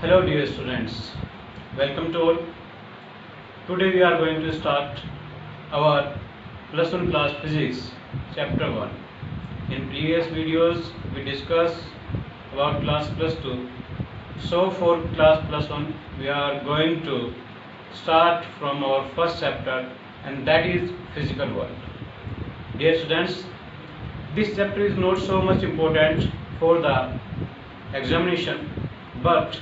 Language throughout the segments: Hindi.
Hello dear students, welcome to all. Today we are going to start our plus 1 class physics chapter 1. In previous videos we discussed about class plus 2. So for class plus 1 we are going to start from our first chapter, and that is physical world. Dear students, this chapter is not so much important for the examination, but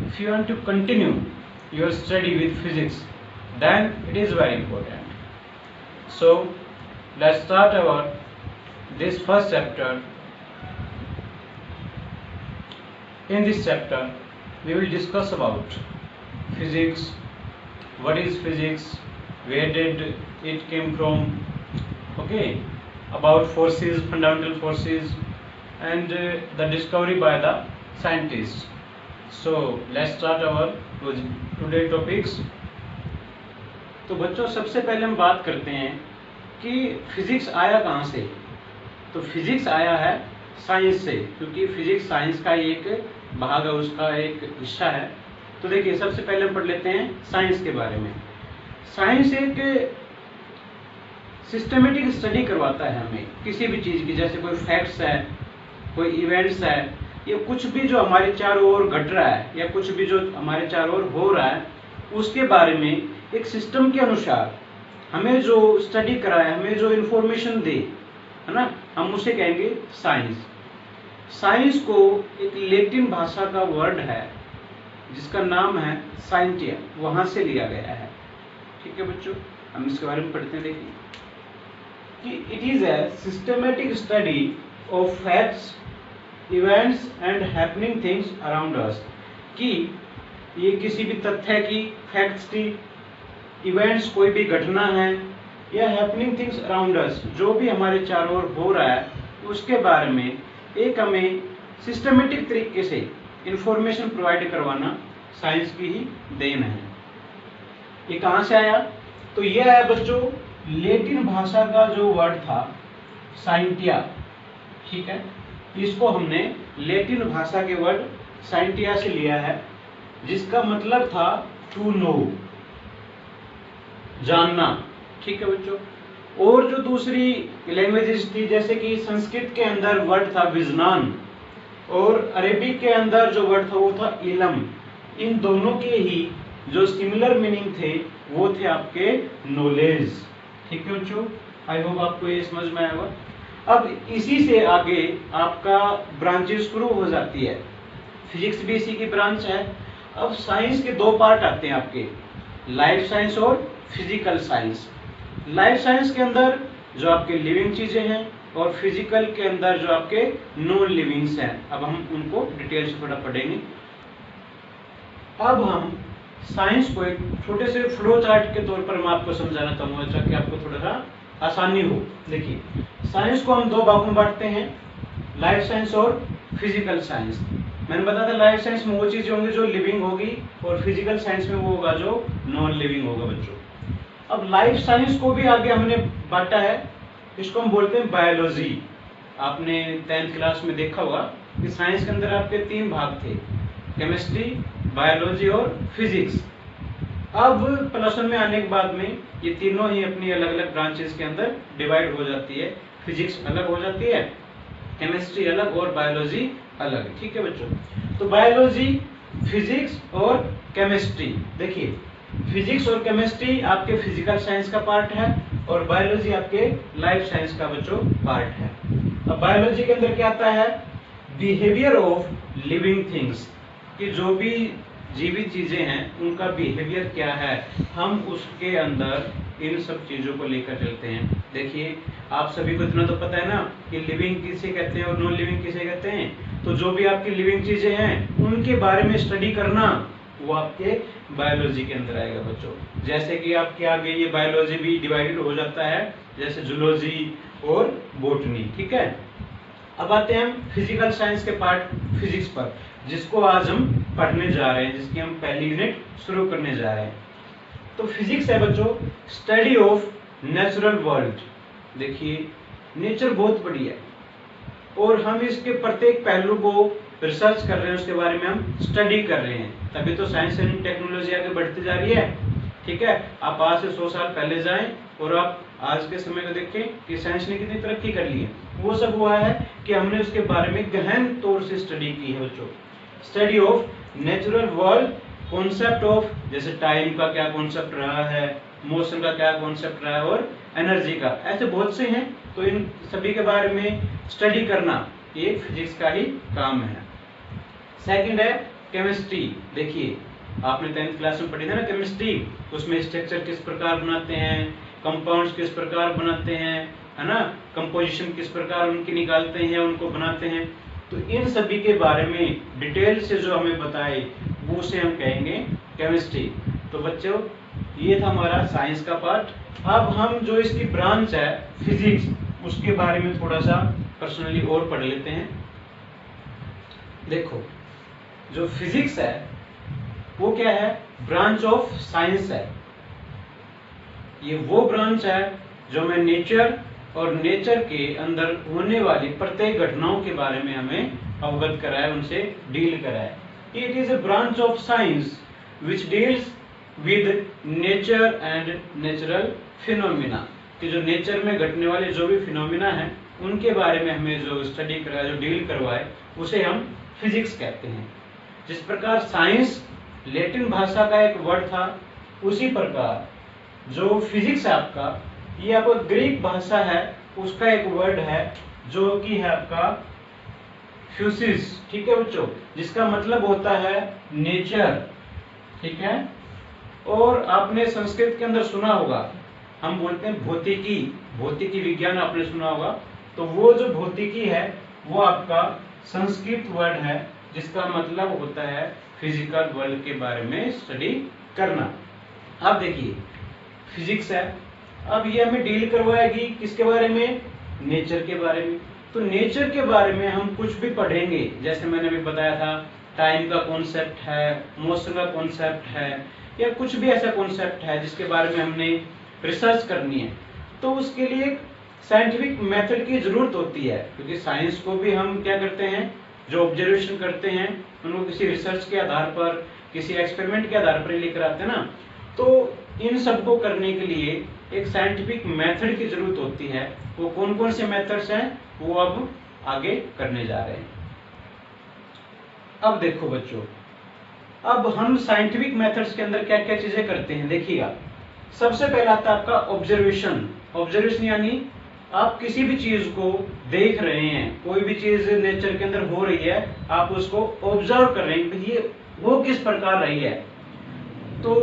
if you want to continue your study with physics, then it is very important. So let's start our this first chapter. In this chapter we will discuss about physics, what is physics, where did it came from, okay, about forces, fundamental forces, and the discovery by the scientists. So let's start our today topics. तो बच्चों, सबसे पहले हम बात करते हैं कि फिजिक्स आया कहाँ से। तो फिजिक्स आया है साइंस से, क्योंकि फिजिक्स साइंस का एक भाग है, उसका एक हिस्सा है। तो देखिए, सबसे पहले हम पढ़ लेते हैं साइंस के बारे में। साइंस एक सिस्टमेटिक स्टडी करवाता है हमें किसी भी चीज़ की, जैसे कोई फैक्ट्स है, कोई इवेंट्स है, या कुछ भी जो हमारे चारों ओर घट रहा है, या कुछ भी जो हमारे चारों ओर हो रहा है, उसके बारे में एक सिस्टम के अनुसार हमें जो स्टडी कराए, हमें जो इन्फॉर्मेशन दे, है ना, हम उसे कहेंगे साइंस। साइंस को एक लैटिन भाषा का वर्ड है जिसका नाम है साइंटिया, वहां से लिया गया है। ठीक है बच्चों, हम इसके बारे में पढ़ते हैं। देखिए कि it is a systematic study of facts, events and happening things around us, कि ये किसी भी तथ्य की, फैक्ट्स की, इवेंट्स कोई भी घटना है, या हैपनिंग थिंग्स अराउंड अस, जो भी हमारे चारों ओर हो रहा है उसके बारे में एक हमें सिस्टमेटिक तरीके से इंफॉर्मेशन प्रोवाइड करवाना साइंस की ही देन है। ये कहाँ से आया? तो यह है बच्चों लैटिन भाषा का जो वर्ड था साइंटिया। ठीक है, इसको हमने लैटिन भाषा के वर्ड साइंटिया से लिया है, जिसका मतलब था टू नो, जानना। ठीक है बच्चों, और जो दूसरी लैंग्वेजेस थी, जैसे कि संस्कृत के अंदर वर्ड था विजनान, और अरेबिक के अंदर जो वर्ड था वो था इलम। इन दोनों के ही जो सिमिलर मीनिंग थे वो थे आपके नॉलेज। ठीक है बच्चों, आई होप आपको ये समझ में आएगा। अब इसी से आगे आपका ब्रांचेस शुरू हो जाती है, फिजिक्स भी इसी की ब्रांच है। अब साइंस के दो पार्ट आते हैं आपके, लाइफ साइंस और फिजिकल साइंस। लाइफ साइंस के अंदर जो आपके लिविंग चीजें हैं, और फिजिकल के अंदर जो आपके नॉन लिविंग्स हैं। अब हम उनको डिटेल से थोड़ा पढ़ेंगे। अब हम साइंस को एक छोटे से फ्लो चार्ट के तौर पर मैं आपको समझाना चाहूंगा, ताकि आपको थोड़ा सा आसानी हो। देखिए, साइंस को हम दो भागों में बांटते हैं, लाइफ साइंस और फिजिकल साइंस। मैंने बताया था लाइफ साइंस में वो चीजें होंगी जो लिविंग होगी, और फिजिकल साइंस में वो होगा जो नॉन लिविंग होगा बच्चों। अब लाइफ साइंस को भी आगे हमने बांटा है, इसको हम बोलते हैं बायोलॉजी। आपने 10th क्लास में देखा होगा कि साइंस के अंदर आपके 3 भाग थे, केमिस्ट्री, बायोलॉजी और फिजिक्स। अब प्लस 1 में आने के बाद में ये तीनों ही अपनी अलग अलग ब्रांचेस के अंदर डिवाइड हो जाती है। फिजिक्स अलग हो जाती है, केमिस्ट्री अलग, और बायोलॉजी अलग। ठीक है बच्चों, तो बायोलॉजी, फिजिक्स और केमिस्ट्री। देखिए, फिजिक्स और केमिस्ट्री आपके फिजिकल साइंस का पार्ट है, और बायोलॉजी आपके लाइफ साइंस का बच्चों पार्ट है। अब बायोलॉजी के अंदर क्या आता है? बिहेवियर ऑफ लिविंग थिंग्स, कि जो भी जीवित चीजें हैं उनका बिहेवियर क्या है, हम उसके अंदर इन सब चीजों को लेकर चलते हैं। देखिए, आप सभी को इतना तो पता है ना कि लिविंग किसे कहते हैं और नॉन लिविंग किसे कहते हैं। तो जो भी आपकी लिविंग चीजें हैं उनके बारे में स्टडी करना, वो आपके बायोलॉजी के अंदर आएगा बच्चों। जैसे कि आपके आगे ये बायोलॉजी भी डिवाइडेड हो जाता है, जैसे जूलॉजी और बॉटनी। ठीक है, अब आते हैं हम फिजिकल साइंस के पार्ट फिजिक्स पर, जिसको आज हम पढ़ने जा रहे हैं, जिसकी हम पहली यूनिट शुरू करने जा रहे हैं। तो फिजिक्स है बच्चों स्टडी ऑफ नेचुरल वर्ल्ड। देखिए, नेचर बहुत बड़ी है, और हम इसके प्रत्येक पहलू को रिसर्च कर रहे हैं, उसके बारे में हम स्टडी कर रहे हैं, तभी तो साइंस एंड टेक्नोलॉजी आगे बढ़ती जा रही है। ठीक है, आप आज से 100 साल पहले जाएं और आप आज के समय को देखें कि साइंस ने कितनी तरक्की कर ली है। वो सब हुआ है कि हमने उसके बारे में गहन तौर से स्टडी की है बच्चों। Study of natural world, concept of जैसे टाइम का क्या कॉन्सेप्ट रहा है, मोशन का क्या कॉन्सेप्ट रहा है और एनर्जी का, ऐसे बहुत से हैं। तो इन सभी के बारे में स्टडी करना ये फिजिक्स का ही काम है। सेकंड है केमिस्ट्री। देखिए आपने 10th क्लास में पढ़ी थी ना केमिस्ट्री, उसमें स्ट्रक्चर किस प्रकार बनाते हैं, कंपाउंड्स किस प्रकार बनाते हैं, है ना, कंपोजिशन किस प्रकार उनकी निकालते हैं, उनको बनाते हैं। तो इन सभी के बारे में डिटेल से जो हमें बताए वो उसे हम कहेंगे केमिस्ट्री। तो बच्चों ये था हमारा साइंस का पार्ट। अब हम जो इसकी ब्रांच है फिजिक्स, उसके बारे में थोड़ा सा पर्सनली और पढ़ लेते हैं। देखो जो फिजिक्स है वो क्या है, ब्रांच ऑफ साइंस है। ये वो ब्रांच है जो हमें नेचर और नेचर के अंदर होने वाली प्रत्येक घटनाओं के बारे में हमें अवगत कराए, उनसे डील कराए। It is a branch of science which deals with nature and natural phenomena, कि जो नेचर में घटने वाले जो भी फिनोमिना है उनके बारे में हमें जो स्टडी कराए, जो डील करवाए, उसे हम फिजिक्स कहते हैं। जिस प्रकार साइंस लैटिन भाषा का एक वर्ड था, उसी प्रकार जो फिजिक्स है आपका, ये आपका ग्रीक भाषा है उसका एक वर्ड है जो कि है आपका फ्यूसिस। ठीक है बच्चों, जिसका मतलब होता है नेचर। ठीक है, और आपने संस्कृत के अंदर सुना होगा, हम बोलते हैं भौतिकी, भौतिकी विज्ञान आपने सुना होगा। तो वो जो भौतिकी है वो आपका संस्कृत वर्ड है जिसका मतलब होता है फिजिकल वर्ल्ड के बारे में स्टडी करना। अब देखिए फिजिक्स है, अब ये हमें डील करवाएगी किसके बारे में, नेचर के बारे में। तो नेचर के बारे में हम कुछ भी पढ़ेंगे, जैसे मैंने अभी बताया था टाइम का कॉन्सेप्ट है, मोशन का कॉन्सेप्ट है, या कुछ भी ऐसा कॉन्सेप्ट है जिसके बारे में हमने रिसर्च करनी है, तो उसके लिए साइंटिफिक मेथड की जरूरत होती है। क्योंकि साइंस को भी हम क्या करते हैं, जो ऑब्जर्वेशन करते हैं उनको किसी रिसर्च के आधार पर, किसी एक्सपेरिमेंट के आधार पर लेकर आते हैं ना। तो इन सब को करने के लिए एक साइंटिफिक मेथड की जरूरत होती है। वो कौन कौन से मेथड्स हैं वो अब आगे करने जा रहे हैं। अब देखो बच्चों, अब हम साइंटिफिक मेथड्स के अंदर क्या क्या चीजें करते हैं देखिएगा। सबसे पहला आता है आपका ऑब्जर्वेशन। ऑब्जर्वेशन यानी आप किसी भी चीज को देख रहे हैं, कोई भी चीज नेचर के अंदर हो रही है, आप उसको ऑब्जर्व कर रहे हैं कि ये वो किस प्रकार रही है। तो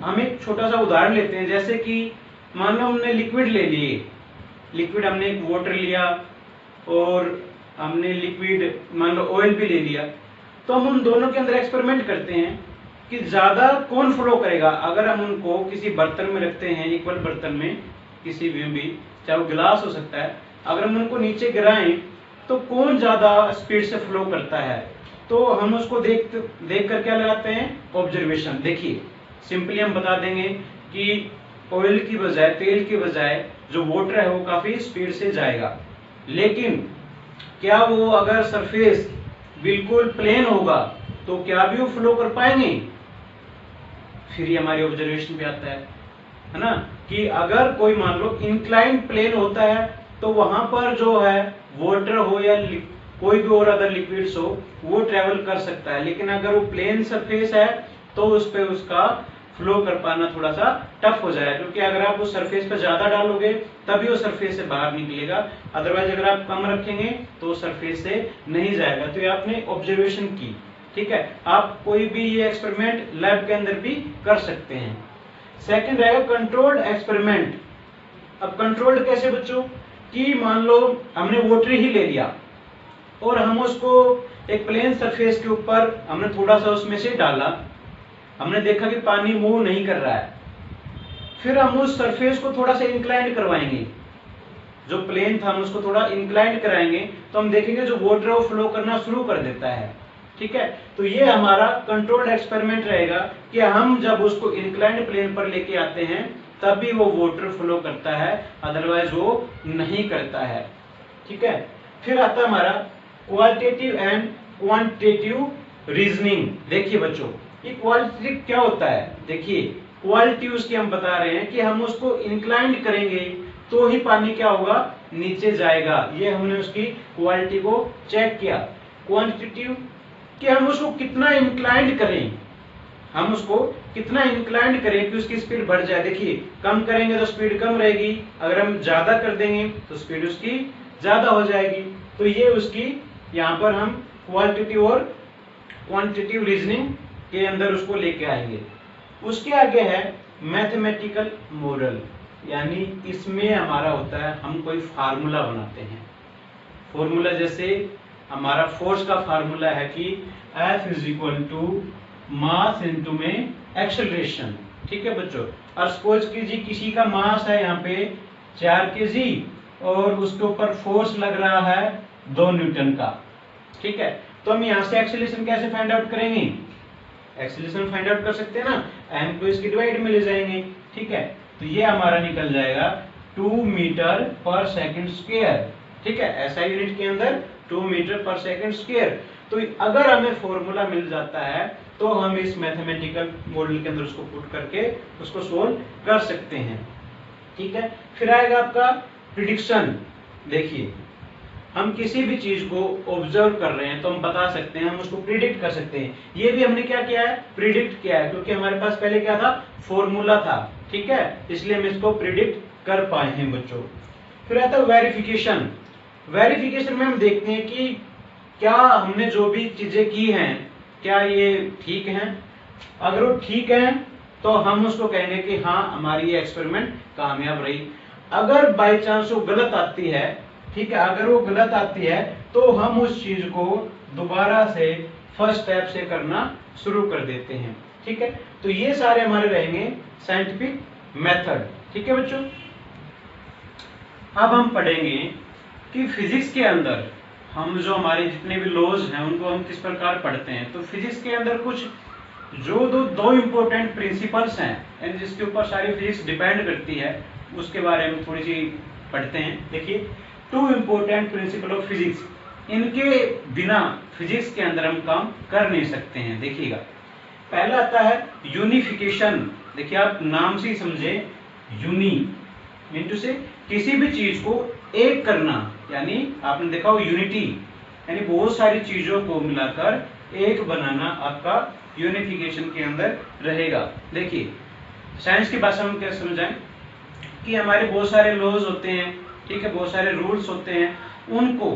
हम एक छोटा सा उदाहरण लेते हैं, जैसे कि मान लो हमने लिक्विड ले लिए, लिक्विड हमने एक वाटर लिया और हमने लिक्विड मान लो ऑयल भी ले लिया। तो हम उन दोनों के अंदर एक्सपेरिमेंट करते हैं कि ज्यादा कौन फ्लो करेगा। अगर हम उनको किसी बर्तन में रखते हैं, इक्वल बर्तन में, किसी भी, चाहे वो गिलास हो सकता है, अगर हम उनको नीचे गिराएं तो कौन ज्यादा स्पीड से फ्लो करता है। तो हम उसको देख कर क्या लगाते हैं, ऑब्जर्वेशन। देखिए सिंपली हम बता देंगे कि ऑयल की बजाय, तेल की बजाय जो वाटर है वो काफी स्पीड से जाएगा, लेकिन क्या वो अगर सरफेस बिल्कुल प्लेन होगा तो क्या भी वो फ्लो कर पाएंगे। फिर ये हमारी ऑब्जर्वेशन पे आता है ना, कि अगर कोई मान लो इंक्लाइंड प्लेन होता है तो वहां पर जो है वाटर हो या कोई भी और अदर लिक्विड्स हो वो ट्रेवल कर सकता है। लेकिन अगर वो प्लेन सरफेस है तो उस पे उसका फ्लो कर पाना थोड़ा सा टफ हो जाएगा, क्योंकि अगर आप उस सरफेस पे ज्यादा डालोगे तभी वो सरफेस से बाहर निकलेगा, अदरवाइज अगर आप कम रखेंगे तो सरफेस से नहीं जाएगा। तो ये आपने ऑब्जर्वेशन की। ठीक है, आप कोई भी ये एक्सपेरिमेंट लैब के अंदर भी कर सकते हैं। सेकंड रहेगा कंट्रोल्ड एक्सपेरिमेंट। अब कंट्रोल्ड कैसे बच्चों, कि मान लो हमने वाटर ही ले लिया और हम उसको एक प्लेन सरफेस के ऊपर हमने थोड़ा सा उसमें से डाला, हमने देखा कि पानी मूव नहीं कर रहा है। फिर हम उस सरफेस को थोड़ा सा इंक्लाइंड करवाएंगे, जो प्लेन था हम उसको थोड़ा इंक्लाइंड कराएंगे तो हम देखेंगे जो वाटर है वो फ्लो करना शुरू कर देता है। ठीक है, तो ये हमारा कंट्रोल्ड एक्सपेरिमेंट रहेगा कि हम जब उसको इंक्लाइंड प्लेन पर लेके आते हैं तभी वो वाटर फ्लो करता है, अदरवाइज वो नहीं करता है। ठीक है, फिर आता है हमारा क्वालिटेटिव एंड क्वांटिटेटिव रीजनिंग। देखिए बच्चों, ये क्वालिटेटिव क्या होता है? देखिए क्वालिटी उसकी हम बता रहे हैं कि हम उसको इंक्लाइंड करेंगे तो ही पानी क्या होगा, नीचे जाएगा। ये हमने उसकी क्वालिटी को चेक किया। क्वांटिटेटिव कि हम उसको कितना इंक्लाइंड करें, हम उसको कितना इंक्लाइंड करें कि उसकी स्पीड बढ़ जाए। देखिए कम करेंगे तो स्पीड कम रहेगी, अगर हम ज्यादा कर देंगे तो स्पीड उसकी ज्यादा हो जाएगी। तो ये उसकी यहाँ पर हम क्वालिटेटिव और क्वांटिटेटिव रीजनिंग के अंदर उसको लेके आएंगे। उसके आगे है मैथमेटिकल मॉडल, यानी इसमें हमारा होता है हम कोई फार्मूला बनाते हैं। फॉर्मूला जैसे हमारा फोर्स का फार्मूला है कि F is equal to mass into में एक्सेलरेशन। ठीक है बच्चों, और सपोज कीजिए किसी का मास है यहाँ पे 4 kg और उसके ऊपर फोर्स लग रहा है 2 न्यूटन का। ठीक है, तो हम यहाँ से एक्सेलरेशन कैसे फाइंड आउट करेंगे? एक्सेलरेशन फाइंड आउट कर सकते हैं ना, m को इसकी डिवाइड में ले जाएंगे। ठीक है, तो ये हमारा निकल जाएगा 2 मीटर पर सेकंड स्क्वायर। ठीक है, ऐसा यूनिट के अंदर 2 मीटर पर सेकंड स्क्वायर। तो अगर हमें फॉर्मूला मिल जाता है तो हम इस मैथमेटिकल मॉडल के अंदर उसको पुट करके उसको सोल्व कर सकते हैं। ठीक है, फिर आएगा आपका प्रिडिक्शन। देखिए हम किसी भी चीज को ऑब्जर्व कर रहे हैं तो हम बता सकते हैं, हम उसको प्रिडिक्ट कर सकते हैं। ये भी हमने क्या किया है, प्रिडिक्ट किया है, क्योंकि हमारे पास पहले क्या था, फॉर्मूला था। ठीक है, इसलिए हम इसको प्रिडिक्ट कर पाए हैं बच्चों। फिर आता है वेरिफिकेशन। वेरिफिकेशन में हम देखते हैं कि क्या हमने जो भी चीजें की हैं क्या ये ठीक हैं। अगर वो ठीक है तो हम उसको कहेंगे कि हाँ हमारी ये एक्सपेरिमेंट कामयाब रही। अगर बाई चांस वो गलत आती है, ठीक है, अगर वो गलत आती है तो हम उस चीज को दोबारा से फर्स्ट स्टेप से करना शुरू कर देते हैं। ठीक है, तो ये सारे हमारे रहेंगे साइंटिफिक मेथड। ठीक है बच्चों, अब हम पढ़ेंगे कि फिजिक्स के अंदर हम जो हमारे जितने भी लॉज हैं उनको हम किस प्रकार पढ़ते हैं। तो फिजिक्स के अंदर कुछ जो दो इंपॉर्टेंट प्रिंसिपल्स हैं, यानी जिसके ऊपर सारी फिजिक्स डिपेंड करती है, उसके बारे में थोड़ी सी पढ़ते हैं। देखिए 2 इंपॉर्टेंट प्रिंसिपल ऑफ फिजिक्स, इनके बिना फिजिक्स के अंदर हम काम कर नहीं सकते हैं। देखिएगा, पहला आता है यूनिफिकेशन। देखिए आप नाम से ही समझे, यूनी मीन से किसी भी चीज को एक करना, यानी आपने देखा हो यूनिटी, यानी बहुत सारी चीजों को मिलाकर एक बनाना आपका यूनिफिकेशन के अंदर रहेगा। देखिए साइंस की भाषा में क्या समझाएं कि हमारे बहुत सारे लॉज होते हैं, ठीक है, बहुत सारे रूल्स होते हैं, उनको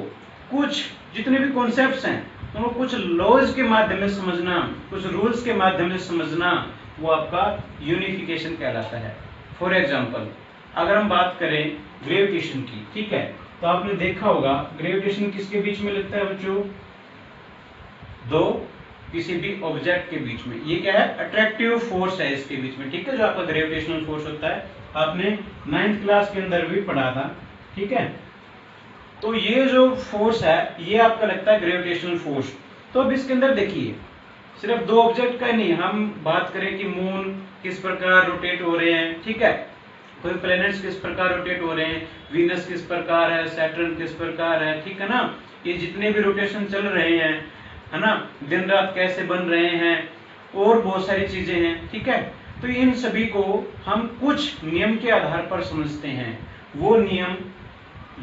कुछ जितने भी कॉन्सेप्ट्स हैं उनको कुछ लॉज के माध्यम से समझना, कुछ रूल्स के माध्यम से समझना, वो आपका यूनिफिकेशन कहलाता है। फॉर एग्जाम्पल अगर हम बात करें ग्रेविटेशन की, ठीक है, तो आपने देखा होगा ग्रेविटेशन किसके बीच में लगता है बच्चों, दो किसी भी ऑब्जेक्ट के बीच में। ये क्या है, अट्रैक्टिव फोर्स है इसके बीच में। ठीक है, जो आपका ग्रेविटेशनल फोर्स होता है, आपने 9th क्लास के अंदर भी पढ़ा था। ठीक है, तो ये जो फोर्स है ये आपका लगता है ग्रेविटेशनल फोर्स। तो अब इसके अंदर देखिए सिर्फ 2 ऑब्जेक्ट का नहीं, हम बात करें कि मून किस प्रकार रोटेट हो रहे हैं, ठीक है, कोई प्लैनेट्स किस प्रकार रोटेट हो रहे हैं, वीनस किस प्रकार है, सैटर्न किस प्रकार है, ठीक है ना, ये जितने भी रोटेशन चल रहे हैं, है ना, दिन रात कैसे बन रहे हैं, और बहुत सारी चीजें हैं। ठीक है, तो इन सभी को हम कुछ नियम के आधार पर समझते हैं। वो नियम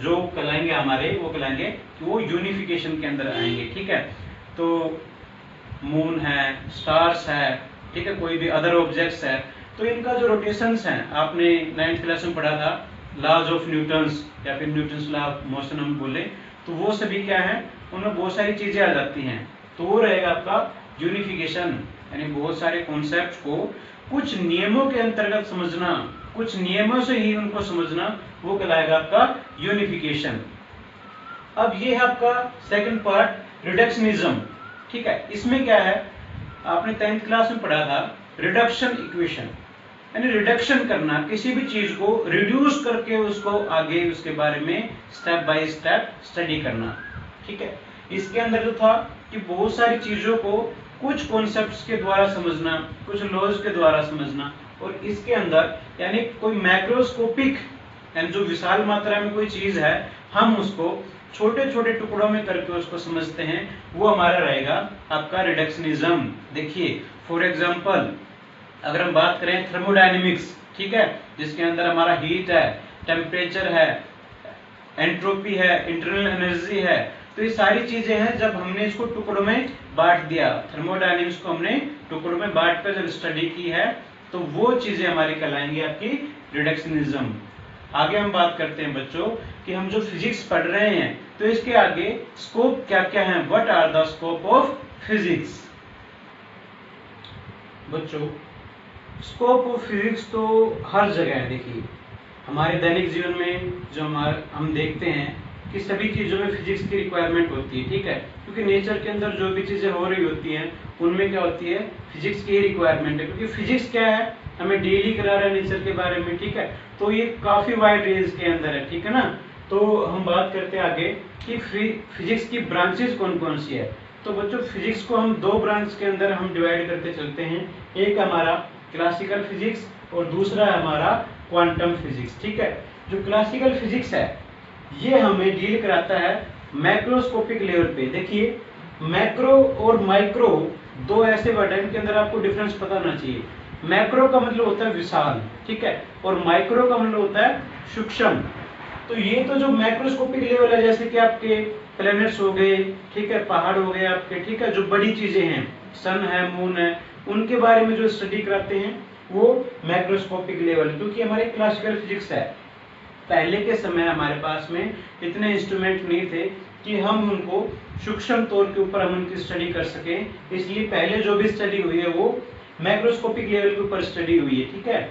जो कहलाएंगे हमारे, वो कहलाएंगे कि वो यूनिफिकेशन के अंदर आएंगे। ठीक है, तो मून है, स्टार्स है, ठीक है, कोई भी अदर ऑब्जेक्ट्स है, तो इनका जो रोटेशंस हैं आपने 9th क्लास में पढ़ा था, लॉज ऑफ न्यूटन्स या फिर न्यूटन्स लॉ ऑफ मोशन हम बोले, तो वो सभी क्या है, उनमें बहुत सारी चीजें आ जाती हैं। तो वो रहेगा आपका यूनिफिकेशन, यानी बहुत सारे कॉन्सेप्ट को कुछ नियमों के अंतर्गत समझना, कुछ नियमों से ही उनको समझना, वो कहलाएगा आपका यूनिफिकेशन। अब ये है आपका सेकंड पार्ट, रिडक्शनिज्म। ठीक है, इसमें क्या है, आपने 10th क्लास में पढ़ा था रिडक्शन इक्वेशन, यानी रिडक्शन करना, किसी भी चीज को रिड्यूस करके उसको आगे उसके बारे में स्टेप बाय स्टेप स्टडी करना। ठीक है, इसके अंदर जो था कि बहुत सारी चीजों को कुछ कॉन्सेप्ट्स के द्वारा समझना, कुछ लॉज के द्वारा समझना, और इसके अंदर यानी कोई मैक्रोस्कोपिक यानी जो विशाल मात्रा में कोई चीज है, हम उसको छोटे छोटे टुकड़ों में करके उसको समझते हैं, वो हमारा रहेगा आपका रिडक्शनिज्म। देखिए फॉर एग्जांपल अगर हम बात करें थर्मोडायनेमिक्स, ठीक है, जिसके अंदर हमारा हीट है, टेम्परेचर है, एंट्रोपी है, इंटरनल एनर्जी है, तो ये सारी चीजें हैं। जब हमने इसको टुकड़ों में बांट दिया, थर्मोडायनेमिक्स को हमने टुकड़ों में बांट कर जब स्टडी की है, तो वो चीजें हमारी कहलाएंगी आपकी रिडक्शनिज्म। आगे हम बात करते हैं बच्चों कि हम जो फिजिक्स पढ़ रहे हैं तो इसके आगे स्कोप क्या क्या है, what are the scope of physics. बच्चों स्कोप ऑफ फिजिक्स तो हर जगह है। देखिए हमारे दैनिक जीवन में जो हम देखते हैं कि सभी चीजों में फिजिक्स की रिक्वायरमेंट होती है, ठीक है, क्योंकि नेचर के अंदर जो भी चीजें हो रही होती हैं उनमें क्या होती है, फिजिक्स की रिक्वायरमेंट है, क्योंकि फिजिक्स क्या है, हमें डेली करा रहा है नेचर के बारे में, ठीक है, तो ये काफी वाइड रेंज के अंदर है, ठीक है ना। तो हम बात करते हैं आगे कि फिजिक्स की ब्रांचेस कौन कौन सी है। तो बच्चों फिजिक्स को हम दो ब्रांच के अंदर हम डिवाइड करते चलते हैं, एक हमारा क्लासिकल फिजिक्स और दूसरा है हमारा क्वांटम फिजिक्स, ठीक है। जो क्लासिकल फिजिक्स है ये हमें डील कराता है मैक्रोस्कोपिक लेवल पे। देखिए मैक्रो और माइक्रो दो ऐसे वर्ड हैं, इनके अंदर आपको डिफरेंस पता होना चाहिए। मैक्रो का मतलब होता है विशाल, ठीक है, और माइक्रो का मतलब होता है सूक्ष्म। तो ये तो जो मैक्रोस्कोपिक लेवल है, जैसे कि आपके प्लैनेट्स हो गए, ठीक है, पहाड़ हो गए आपके, ठीक है, जो बड़ी चीजें हैं, सन है, मून है, उनके बारे में जो स्टडी कराते हैं वो मैक्रोस्कोपिक लेवल, क्योंकि हमारे क्लासिकल फिजिक्स है। पहले के समय हमारे पास में इतने इंस्ट्रूमेंट नहीं थे कि हम उनको सूक्ष्म तौर के ऊपर हम उनकी स्टडी कर सके, इसलिए पहले जो भी स्टडी हुई है वो मैक्रोस्कोपिक लेवल के ऊपर स्टडी हुई है, ठीक है।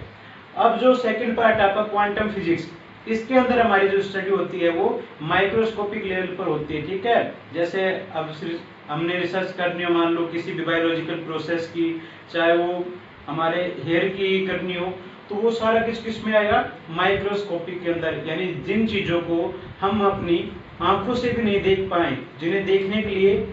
अब जो सेकंड पार्ट आपका क्वांटम फिजिक्स, इसके अंदर हमारी जो स्टडी होती है वो माइक्रोस्कोपिक लेवल पर होती है, ठीक है। जैसे अब हमने रिसर्च करनी हो, मान लो किसी भी बायोलॉजिकल प्रोसेस की, चाहे वो हमारे हेयर की करनी हो, तो वो सारा किस में आएगा, माइक्रोस्कोपिक के अंदर, यानी जिन चीजों को हम अपनी आंखों से भी नहीं देख पाए, जिन्हें देखने के लिए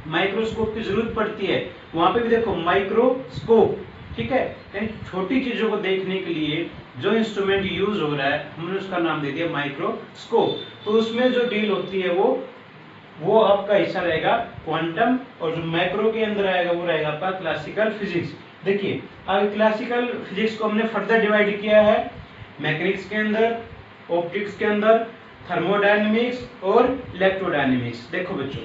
माइक्रोस्कोप की जरूरत पड़ती है, वहां पे भी देखो माइक्रोस्कोप, ठीक है, यानी छोटी चीजों को देखने के लिए जो इंस्ट्रूमेंट यूज हो रहा है हमने उसका नाम दे दिया माइक्रोस्कोप। तो उसमें जो डील होती है वो आपका हिस्सा रहेगा क्वांटम, और जो मैक्रो के अंदर आएगा वो रहेगा आपका क्लासिकल फिजिक्स। देखिए अब क्लासिकल फिजिक्स को हमने फर्दर डिवाइड किया है मैकेनिक्स के अंदर, ऑप्टिक्स के अंदर, थर्मोडायनेमिक्स और इलेक्ट्रोडायनेमिक्स। देखो बच्चों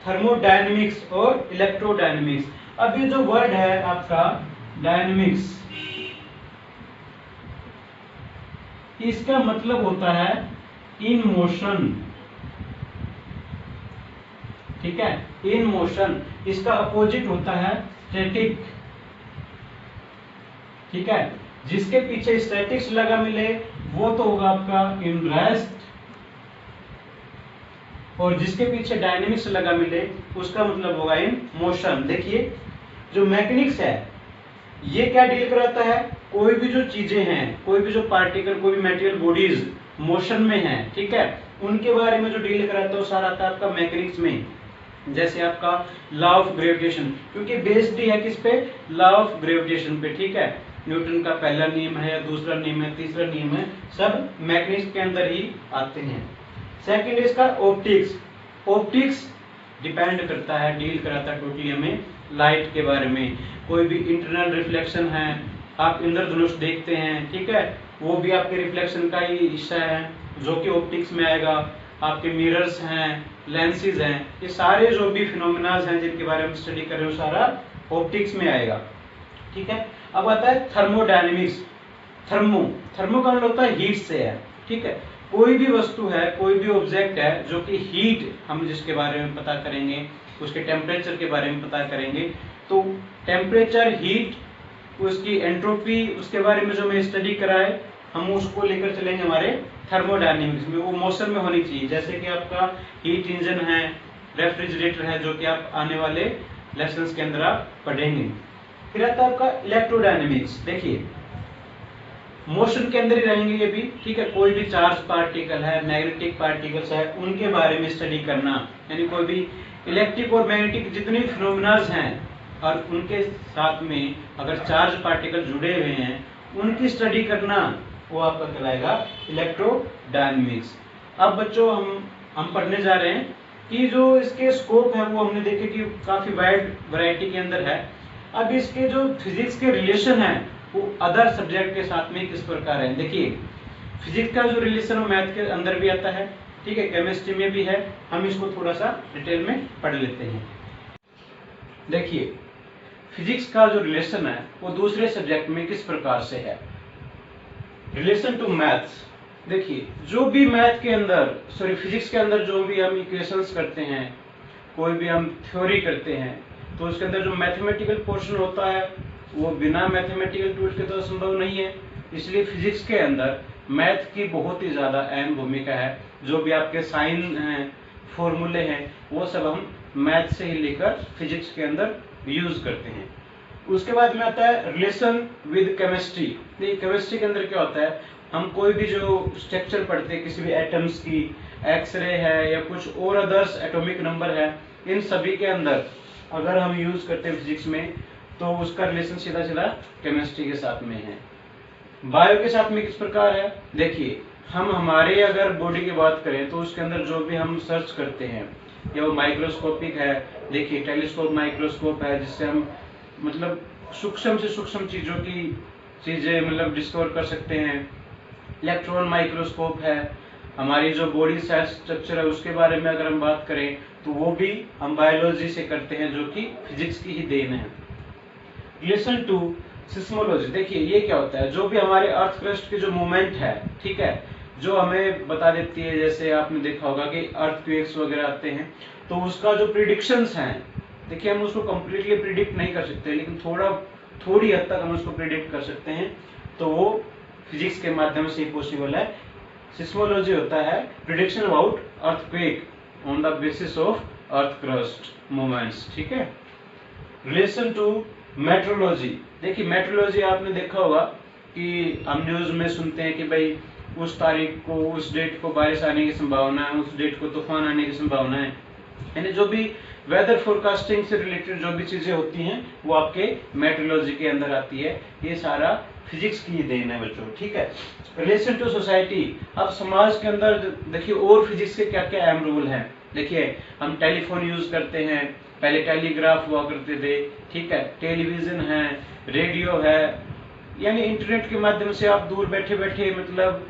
थर्मोडायनेमिक्स और इलेक्ट्रोडायनेमिक्स, अब ये जो वर्ड है आपका डायनेमिक्स, इसका मतलब होता है इन मोशन, ठीक है, इन मोशन। इसका अपोजिट होता है स्टैटिक, ठीक है, जिसके पीछे स्टैटिक्स लगा मिले वो तो होगा आपका इन रेस्ट, और जिसके पीछे डायनेमिक्स लगा मिले उसका मतलब होगा इन मोशन। देखिए जो मैकेनिक्स है ये क्या डील कराता है, कोई भी जो चीजें हैं, कोई भी जो पार्टिकल, कोई भी मटेरियल बॉडीज मोशन में है, ठीक है, उनके बारे में जो डील कराता है वो सारा आता है आपका मैकेनिक्स में। जैसे आपका लॉ ऑफ ग्रेविटेशन, क्योंकि बेस्ड है किस पे, लॉ ऑफ ग्रेविटेशन पे, ठीक है, न्यूटन का पहला नियम है, दूसरा नियम है, तीसरा नियम है, सब मैकेनिक्स के अंदर ही आते हैं। सेकंड इसका ऑप्टिक्स, ऑप्टिक्स डिपेंड करता है, डील कराता है टोटली हमें लाइट के बारे में। कोई भी इंटरनल रिफ्लेक्शन है, आप इंद्रधनुष देखते हैं, ठीक है, वो भी आपके रिफ्लेक्शन का ही हिस्सा है जो कि ऑप्टिक्स में आएगा। आपके मिरर्स हैं, लेंसेज हैं, ये सारे जो भी फिनोमेनाज हैं जिनके बारे में स्टडी कर रहे हो सारा ऑप्टिक्स में आएगा, ठीक है। अब आता है थर्मोडायनेमिक्स। थर्मो का मतलब होता है हीट से है, ठीक है, कोई भी वस्तु है, कोई भी ऑब्जेक्ट है जो कि हीट, हम जिसके बारे में पता करेंगे, उसके टेम्परेचर के बारे में पता करेंगे, तो टेम्परेचर, हीट, उसकी एंट्रोपी, उसके बारे में जो मैं स्टडी कराए हम उसको लेकर चलेंगे हमारे थर्मोडायनेमिक्स में। वो मोशन में होनी चाहिए, जैसे कि आपका हीट इंजन है, रेफ्रिजरेटर है, जो कि आप आने वाले लेसन्स के अंदर आप पढ़ेंगे। फिर आता है आपका इलेक्ट्रोडायनेमिक्स। देखिए मोशन के अंदर ही रहेंगे ये भी, ठीक है, कोई भी चार्ज पार्टिकल है, मैग्नेटिक पार्टिकल्स है, उनके बारे में स्टडी करना, यानी कोई भी इलेक्ट्रिक और मैग्नेटिक जितने फिनोमेनाज हैं और उनके साथ में अगर चार्ज पार्टिकल जुड़े हुए हैं उनकी स्टडी करना, वो आपका कहलाएगा इलेक्ट्रोडायनेमिक्स। अब बच्चों हम पढ़ने जा रहे हैं कि जो इसके स्कोप है वो हमने देखे कि काफी वाइड वैरायटी के अंदर है। अब इसके जो फिजिक्स के रिलेशन है वो अदर सब्जेक्ट के साथ में किस प्रकार है। देखिए फिजिक्स का जो रिलेशन वो मैथ के अंदर भी आता है, ठीक है, केमिस्ट्री में भी है। हम इसको थोड़ा सा डिटेल में पढ़ लेते हैं। देखिए फिजिक्स का जो रिलेशन है वो दूसरे सब्जेक्ट में किस प्रकार से है। रिलेशन टू मैथ्स, देखिए जो भी मैथ के अंदर फिजिक्स के अंदर जो भी हम इक्वेशंस करते हैं, कोई भी हम थ्योरी करते हैं, तो उसके अंदर जो मैथमेटिकल पोर्शन होता है वो बिना मैथमेटिकल टूल के तो संभव नहीं है। इसलिए फिजिक्स के अंदर मैथ की बहुत ही ज्यादा अहम भूमिका है। जो भी आपके साइन हैं, फॉर्मूले हैं, वो सब हम मैथ से ही लेकर फिजिक्स के अंदर यूज करते हैं। उसके बाद में आता है रिलेशन विद केमिस्ट्री। देखिए केमिस्ट्री के अंदर क्या होता है, हम कोई भी जो स्ट्रक्चर पढ़ते हैं किसी भी एटम्स की, एक्सरे है या कुछ और अदर्स एटॉमिक नंबर है, इन सभी के अंदर अगर हम यूज करते हैं फिजिक्स में तो उसका रिलेशन सीधा सीधा केमिस्ट्री के साथ में है। बायो के साथ में किस प्रकार है, देखिए हम हमारे अगर बॉडी की बात करें तो उसके अंदर जो भी हम सर्च करते हैं या वो माइक्रोस्कोपिक है, देखिए टेलीस्कोप माइक्रोस्कोप है जिससे हम मतलब सूक्ष्म से सूक्ष्म चीजों की चीजें मतलब डिस्कवर कर सकते हैं। इलेक्ट्रॉन माइक्रोस्कोप है, हमारी जो बॉडी सेल स्ट्रक्चर है उसके बारे में अगर हम बात करें तो वो भी हम बायोलॉजी से करते हैं जो कि फिजिक्स की ही देन है। रिलेशन टू सिस्मोलॉजी, देखिए ये क्या होता है, जो भी हमारे अर्थ क्रस्ट की जो मूवमेंट है, ठीक है, जो हमें बता देती है, जैसे आपने देखा होगा कि अर्थक्वेक्स वगैरह आते हैं तो उसका जो प्रिडिक्शंस हैं, देखिए हम उसको कंप्लीटली प्रिडिक्ट नहीं कर सकते लेकिन थोड़ी हद तक हम उसको प्रिडिक्ट कर सकते हैं, तो वो फिजिक्स के माध्यम से ही पॉसिबल है। सिस्मोलॉजी होता है prediction about earthquake on the basis of earth crust movements, ठीक है। रिलेशन टू मेट्रोलॉजी, देखिए मेट्रोलॉजी आपने देखा होगा कि हम न्यूज में सुनते हैं कि भाई उस तारीख को, उस डेट को बारिश आने की संभावना है, उस डेट को तूफान आने की संभावना है, यानी जो भी वेदर फोरकास्टिंग से रिलेटेड जो भी चीजें होती हैं वो आपके मेट्रोलॉजी के अंदर आती है। ये सारा फिजिक्स की देन है बच्चों, ठीक है। रिलेशन टू सोसाइटी, अब समाज के अंदर देखिए और फिजिक्स के क्या क्या अहम रूल हैं। देखिए हम टेलीफोन यूज करते हैं, पहले टेलीग्राफ हुआ करते थे, ठीक है, टेलीविजन है, रेडियो है, यानी इंटरनेट के माध्यम से आप दूर बैठे बैठे मतलब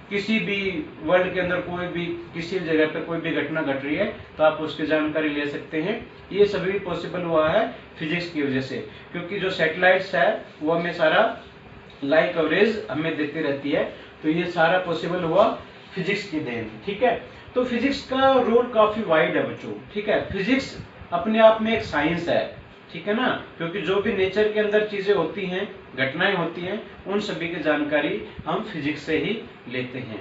किसी भी वर्ल्ड के अंदर कोई भी किसी जगह पर कोई भी घटना घट रही है तो आप उसकी जानकारी ले सकते हैं। ये सभी पॉसिबल हुआ है फिजिक्स की वजह से, क्योंकि जो सैटेलाइट्स है वो हमें सारा लाइव कवरेज हमें देती रहती है, तो ये सारा पॉसिबल हुआ फिजिक्स की देन, ठीक है। तो फिजिक्स का रोल काफी वाइड है बच्चों, ठीक है। फिजिक्स अपने आप में एक साइंस है, ठीक है ना, क्योंकि जो भी नेचर के अंदर चीजें होती हैं, घटनाएं होती हैं, उन सभी की जानकारी हम फिजिक्स से ही लेते हैं।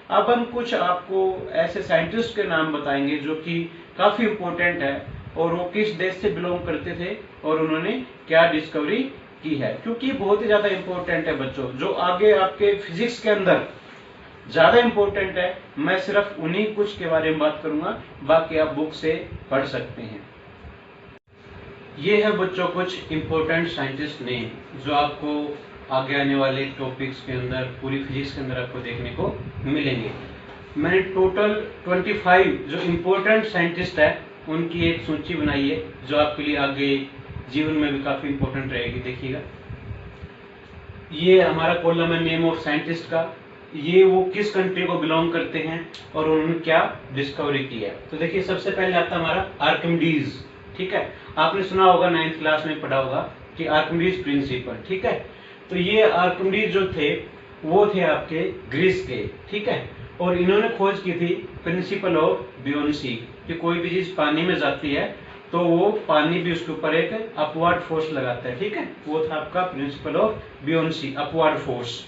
अब हम कुछ आपको ऐसे साइंटिस्ट के नाम बताएंगे जो कि काफी इंपॉर्टेंट है और वो किस देश से बिलोंग करते थे और उन्होंने क्या डिस्कवरी की है, क्योंकि बहुत ही ज्यादा इंपॉर्टेंट है बच्चों, जो आगे आपके फिजिक्स के अंदर ज्यादा इंपॉर्टेंट है। मैं सिर्फ उन्हीं कुछ के बारे में बात करूंगा, बाकी आप बुक से पढ़ सकते हैं। ये है बच्चों कुछ इंपॉर्टेंट साइंटिस्ट नेम जो आपको आगे आने वाले टॉपिक्स के अंदर पूरी फिजिक्स के अंदर आपको देखने को मिलेंगे। मैंने टोटल 25 जो इंपॉर्टेंट साइंटिस्ट है उनकी एक सूची बनाई है जो आपके लिए आगे जीवन में भी काफी इंपॉर्टेंट रहेगी। देखिएगा ये हमारा कॉलम है नेम ऑफ साइंटिस्ट का, ये वो किस कंट्री को बिलोंग करते हैं और उन्होंने क्या डिस्कवरी की है। तो देखिए सबसे पहले आता है हमारा आर्किमिडीज, ठीक है, आपने सुना होगा 9th क्लास में पढ़ा होगा कि आर्किमिडीज प्रिंसिपल, ठीक है। तो ये आर्किमिडीज जो थे वो थे आपके ग्रीस के, ठीक है, और इन्होंने खोज की थी प्रिंसिपल ऑफ बुयोंसी कि कोई भी चीज पानी में जाती है तो वो पानी भी उसके ऊपर एक अपवर्ड फोर्स लगाता है, ठीक है, वो था आपका principle of buoyancy, upward force.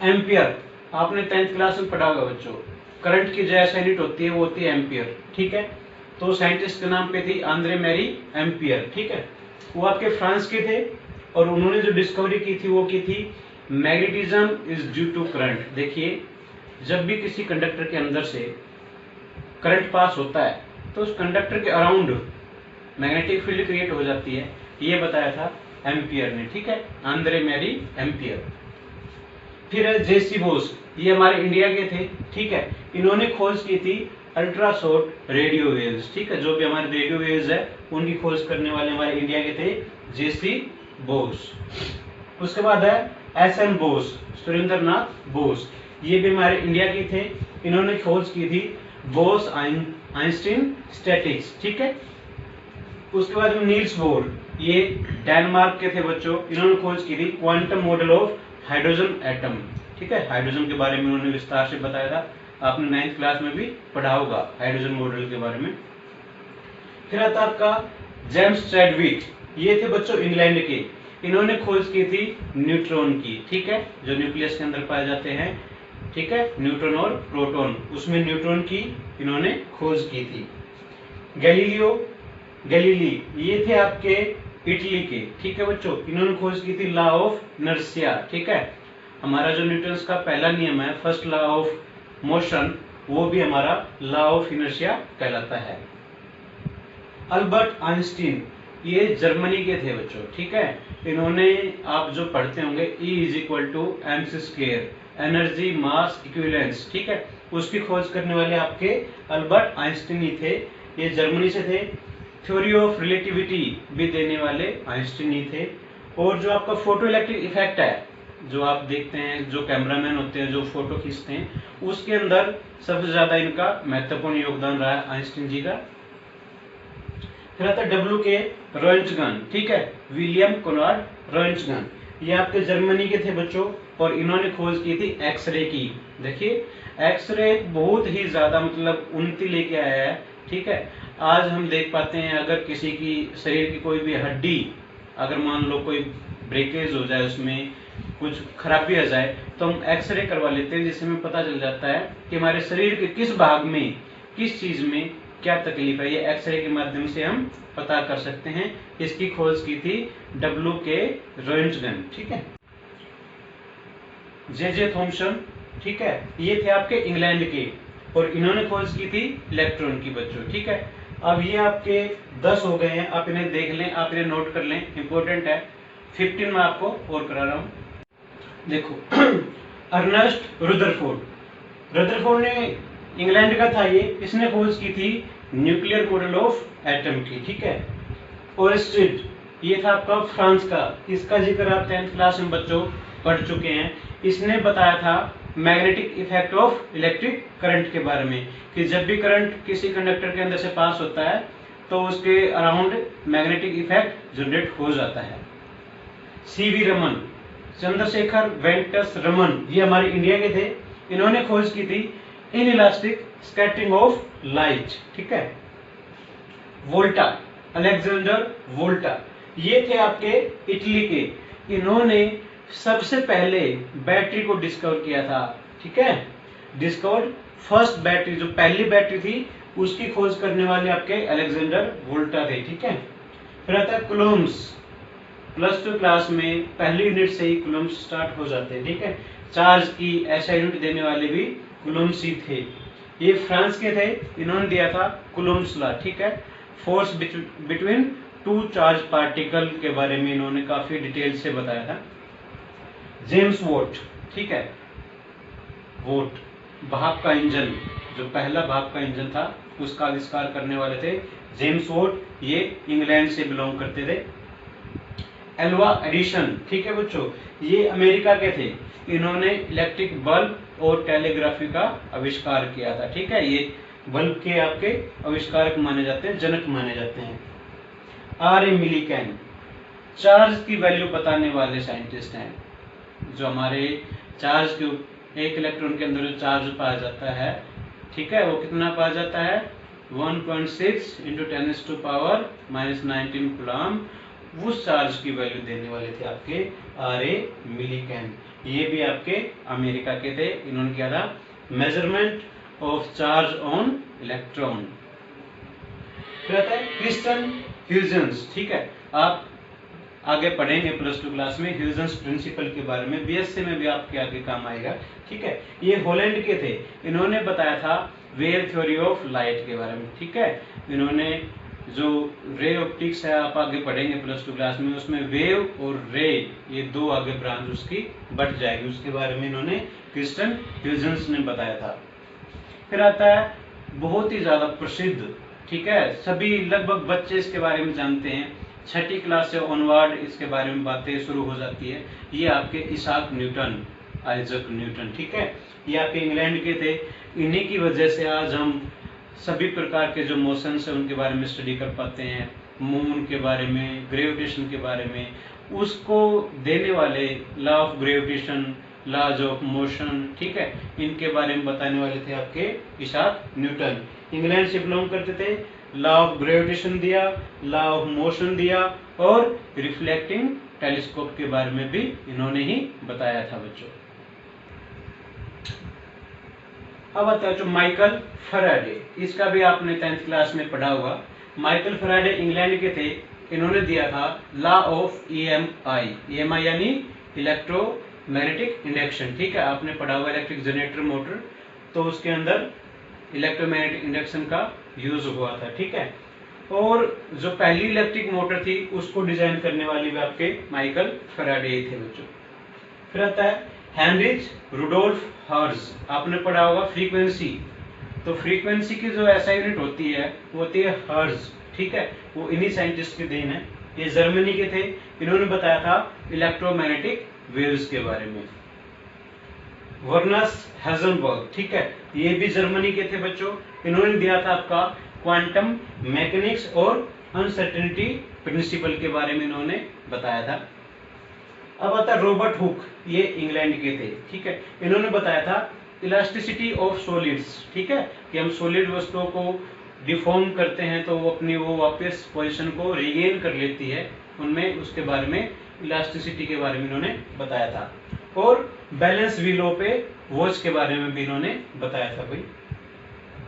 Ampere आपने 10th क्लास में पढ़ा होगा बच्चों, करंट की जो ऐसा यूनिट होती है वो होती है एम्पियर, ठीक है। तो साइंटिस्ट के नाम पे थी आंद्रे मैरी एम्पियर, ठीक है, वो आपके फ्रांस के थे और उन्होंने जो डिस्कवरी की थी वो की थी magnetism is due to current. देखिए जब भी किसी कंडक्टर के अंदर से करंट पास होता है तो उस कंडक्टर के अराउंड मैग्नेटिक फील्ड क्रिएट हो जाती है, ये बताया था एम्पियर ने, ठीक है, आंद्रे मैरी एम्पियर। फिर है जेसी बोस, ये हमारे इंडिया के थे, ठीक है। इन्होंने खोज की थी अल्ट्राशॉर्ट रेडियो वेव्स, ठीक है। जो भी हमारे रेडियो वेव्स है उनकी खोज करने वाले हमारे इंडिया के थे जेसी बोस। उसके बाद है एसएन बोस, सुरेंद्रनाथ बोस, ये भी हमारे इंडिया के थे। इन्होंने खोज की थी बोस आइंस्टीन स्टैटिक्स, ठीक है। उसके बाद नील्स बोर, ये डेनमार्क के थे बच्चों। इन्होंने खोज की थी quantum model of hydrogen atom, ठीक है। हाइड्रोजन के बारे में उन्होंने विस्तार से बताया था, आपने 9th क्लास में भी पढ़ा होगा हाइड्रोजन मॉडल के बारे में। फिर आता आपका जेम्स चैडविक, ये थे बच्चों इंग्लैंड के। इन्होंने खोज की थी न्यूट्रॉन की, ठीक है, जो न्यूक्लियस के अंदर पाए जाते हैं, ठीक है, न्यूट्रॉन और प्रोटॉन, उसमें न्यूट्रॉन की इन्होंने खोज की थी। गैलीलियो गैलीली, ये थे आपके इटली के, ठीक है बच्चों। इन्होंने खोज की थी लॉ ऑफ इनर्शिया, ठीक है। हमारा जो न्यूटन का पहला नियम है, फर्स्ट लॉ ऑफ मोशन, वो भी हमारा लॉ ऑफ इनर्शिया कहलाता है। अल्बर्ट आइंस्टीन, ये जर्मनी के थे बच्चों, ठीक है। इन्होंने, आप जो पढ़ते होंगे E=mc², एनर्जी मास इक्विवेलेंस, ठीक है, उसकी खोज करने वाले आपके अल्बर्ट आइंस्टीन ही थे, ये जर्मनी से थे। थ्योरी ऑफ रिलेटिविटी भी देने वाले आइंस्टीन ही थे। और जो आपका फोटो इलेक्ट्रिक इफेक्ट है, जो आप देखते हैं, जो कैमरामैन होते हैं जो फोटो खींचते हैं, उसके अंदर सबसे ज्यादा इनका महत्वपूर्ण योगदान रहा है आइंस्टीन जी का। फिर आता है W.K. रोएंटगन, ठीक है, विलियम कॉनराड रोएंटगन, ये आपके जर्मनी के थे बच्चों। और इन्होंने खोज की थी एक्सरे की। देखिए एक्सरे बहुत ही ज्यादा मतलब उन्नति लेके आया है, ठीक है। आज हम देख पाते हैं अगर किसी की शरीर की कोई भी हड्डी, अगर मान लो कोई ब्रेकेज हो जाए, उसमें कुछ खराबी आ जाए, तो हम एक्सरे करवा लेते हैं, जिससे हमें पता चल जाता है कि हमारे शरीर के किस भाग में, किस चीज में क्या तकलीफ है। ये एक्सरे के माध्यम से हम पता कर सकते हैं। इसकी खोज की थी W.K. रोएंटगन, ठीक है। जे थॉमसन, ठीक है, ये थे आपके इंग्लैंड के, और इन्होंने खोज की थी इलेक्ट्रॉन की बच्चों, ठीक है। अब ये आपके 10 हो गए हैं, आप इन्हें देख लें, आप इन्हें नोट कर लें, इंपॉर्टेंट है। 15 में आपको और करा रहा हूं, देखो अर्नेस्ट रदरफोर्ड ने, इंग्लैंड का था ये, इसने खोज की थी न्यूक्लियर मॉडल ऑफ एटम की, ठीक है। ओरेस्ट्रिड, ये था आपका फ्रांस का, इसका जिक्र आप 10th क्लास में बच्चों पढ़ चुके हैं। इसने बताया था magnetic effect of electric current के बारे में, कि जब भी करंट किसी कंडक्टर के अंदर से पास होता है तो उसके अराउंड मैग्नेटिक इफेक्ट जनरेट हो जाता है। CV रमन, चंद्रशेखर वेंकट रमन, ये हमारे इंडिया के थे। इन्होंने खोज की थी इनइलास्टिक स्कैटरिंग ऑफ लाइट, ठीक है। वोल्टा, अलेक्जेंडर वोल्टा, ये थे आपके इटली के। इन्होंने सबसे पहले बैटरी को डिस्कवर किया था, ठीक है। डिस्कवर्ड फर्स्ट बैटरी, जो पहली बैटरी थी उसकी खोज करने वाले आपके अलेक्जेंडर वोल्टा थे, ठीक है। फिर आता है कूलम्ब्स, +2 क्लास में पहली यूनिट से ही कूलम्ब्स स्टार्ट हो जाते हैं, ठीक है। चार्ज की ऐसा यूनिट देने वाले भी कूलम्ब्स ही थे। ये फ्रांस के थे, इन्होंने दिया था कूलम्ब्स लॉ, ठीक है। फोर्स बिटवीन 2 चार्ज पार्टिकल के बारे में इन्होंने काफी डिटेल से बताया था। जेम्स वॉट, ठीक है, वॉट भाप का इंजन, जो पहला भाप का इंजन था उसका आविष्कार करने वाले थे जेम्स वॉट, ये इंग्लैंड से बिलोंग करते थे। एल्वा एडिसन, ठीक है बच्चों, ये अमेरिका के थे। इन्होंने इलेक्ट्रिक बल्ब और टेलीग्राफी का आविष्कार किया था, ठीक है। ये बल्ब के आपके आविष्कारक माने जाते हैं, जनक माने जाते हैं। R.A. मिलीकैन, चार्ज की वैल्यू बताने वाले साइंटिस्ट हैं। जो हमारे चार्ज के, एक इलेक्ट्रॉन के अंदर जो चार्ज पाया जाता है, ठीक है, वो कितना पाया जाता है, 1.6 × 10⁻⁻19 कूलम। उस चार्ज की वैल्यू देने वाले थे आपके R.A. मिलीकैन, ये भी आपके अमेरिका के थे। इन्होंने किया था measurement of charge on electron. फिर आता है क्रिस्टन ह्यूजेंस, ठीक है, आप आगे पढ़ेंगे +2 क्लास में ह्यूजेंस प्रिंसिपल के बारे में, BSc में भी आपके आगे काम आएगा, ठीक है। ये हॉलैंड के थे, इन्होंने बताया था वेव थ्योरी ऑफ लाइट के बारे में, ठीक है। इन्होंने जो रे ऑप्टिक्स है आप आगे पढ़ेंगे +2 क्लास में, उसमें वेव और रे ये दो आगे ब्रांच उसकी बढ़ जाएगी, उसके बारे में इन्होंने क्रिस्टन ह्यूजेंस ने बताया था। फिर आता है बहुत ही ज्यादा प्रसिद्ध, ठीक है, सभी लगभग बच्चे इसके बारे में जानते हैं, 6ठी क्लास से ऑनवर्ड इसके बारे में बातें शुरू हो जाती है। ये आपके इसाक न्यूटन, आइजक न्यूटन, ठीक है, ये आपके इंग्लैंड के थे। इन्हीं की वजह से आज हम सभी प्रकार के जो मोशंस है उनके बारे में स्टडी कर पाते हैं, मून के बारे में, ग्रेविटेशन के बारे में, उसको देने वाले law of gravitation, laws of motion, ठीक है, इनके बारे में बताने वाले थे आपके इसाक न्यूटन। इंग्लैंड से बिलोंग करते थे, लॉ ऑफ ग्रेविटेशन दिया, लॉ ऑफ मोशन दिया और रिफ्लेक्टिंग टेलीस्कोप के बारे में भी इन्होंने ही बताया था बच्चों। अब आता है जो माइकल फैराडे, इसका भी आपने 10th क्लास में पढ़ा होगा। माइकल फैराडे इंग्लैंड के थे, इन्होंने दिया था लॉ ऑफ EMI, EMI यानी इलेक्ट्रोमैग्नेटिक इंडक्शन, ठीक है, आपने पढ़ा होगा इलेक्ट्रिक जनरेटर मोटर, तो उसके अंदर इलेक्ट्रोमैग्नेटिक इंडक्शन का यूज हुआ था, ठीक है। और जो पहली इलेक्ट्रिक मोटर थी उसको डिजाइन करने वाली भी आपके माइकल फैराडे थे बच्चों। फिर आता है हेनरिच रुडोल्फ हर्ट्ज, आपने पढ़ा होगा फ्रीक्वेंसी, तो फ्रीक्वेंसी की जो ऐसा यूनिट होती है वो होती है हर्ट्ज, ठीक है, वो इन्हीं साइंटिस्ट की देन है। ये जर्मनी के थे, इन्होंने बताया था इलेक्ट्रोमैग्नेटिक वेव्स के बारे में। वर्नर हेजनबर्ग, ठीक है, ये भी जर्मनी के थे बच्चों, इन्होंने दिया था आपका क्वांटम मैकेनिक्स और अनसर्टेनिटी प्रिंसिपल के बारे में इन्होंने बताया था। अब आता है रॉबर्ट हुक, ये इंग्लैंड के थे, ठीक है, इन्होंने बताया था इलास्टिसिटी ऑफ सॉलिड्स, ठीक है, कि हम सॉलिड वस्तुओं को डिफॉर्म करते हैं तो वो अपनी वो वापस पोजीशन को रिगेन कर लेती है, उनमें उसके बारे में इलास्टिसिटी के बारे में इन्होंने बताया था। और बैलेंस व्हीलों पे वॉच के बारे में भी इन्होंने बताया था भाई।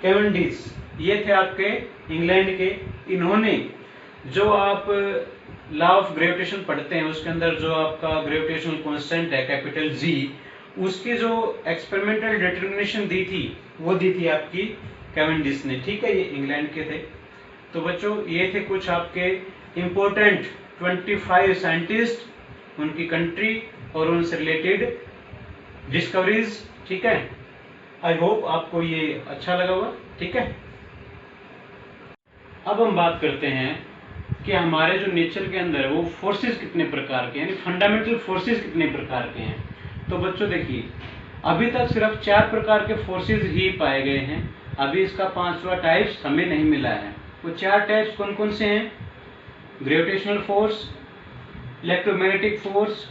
कैवेंडिश, ये थे आपके इंग्लैंड के, इन्होंने जो आप लॉ ऑफ ग्रेविटेशन पढ़ते हैं उसके अंदर जो आपका ग्रेविटेशनल कांस्टेंट है कैपिटल G, उसकी जो एक्सपेरिमेंटल डिटरमिनेशन दी थी वो दी थी आपकी कैवेंडिश ने, ठीक है, ये इंग्लैंड के थे। तो बच्चों ये थे कुछ आपके इंपॉर्टेंट 25 साइंटिस्ट, उनकी कंट्री और उनसे रिलेटेड डिस्कवरीज, ठीक है। आई होप आपको ये अच्छा लगा होगा, ठीक है। अब हम बात करते हैं कि हमारे जो नेचर के अंदर है वो फोर्सेस कितने प्रकार के हैं, यानी फंडामेंटल फोर्सेस कितने प्रकार के हैं। तो बच्चों देखिए, अभी तक सिर्फ 4 प्रकार के फोर्सेस ही पाए गए हैं, अभी इसका 5वां टाइप्स हमें नहीं मिला है। वो 4 टाइप्स कौन कौन से हैं? Gravitational force, electromagnetic force,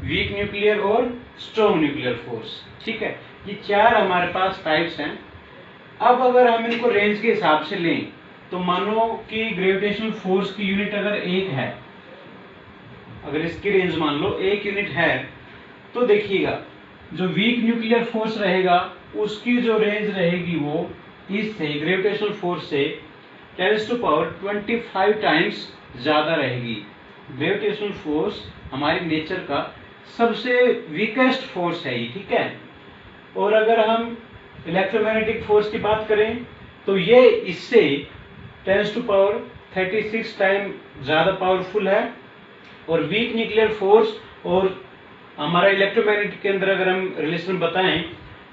weak nuclear और स्ट्रॉन्ग न्यूक्लियर फोर्स, ठीक है, ये 4 हमारे पास टाइप्स हैं। अब अगर हम इनको रेंज के हिसाब से लें तो मानो कि ग्रेविटेशनल फोर्स की यूनिट अगर 1 है, अगर इसकी रेंज मान लो 1 यूनिट है, तो देखिएगा जो वीक न्यूक्लियर फोर्स रहेगा उसकी जो रेंज रहेगी वो इससे ग्रेविटेशनल फोर्स से 10⁻25 टाइम्स ज्यादा रहेगी। ग्रेविटेशनल फोर्स हमारी नेचर का सबसे वीकेस्ट फोर्स है ये, ठीक है। और अगर हम इलेक्ट्रोमैग्नेटिक फोर्स की बात करें तो ये इससे 10⁻36 टाइम ज्यादा पावरफुल है। और वीक न्यूक्लियर फोर्स और हमारा इलेक्ट्रोमैग्नेटिक के अंदर अगर हम रिलेशन बताएं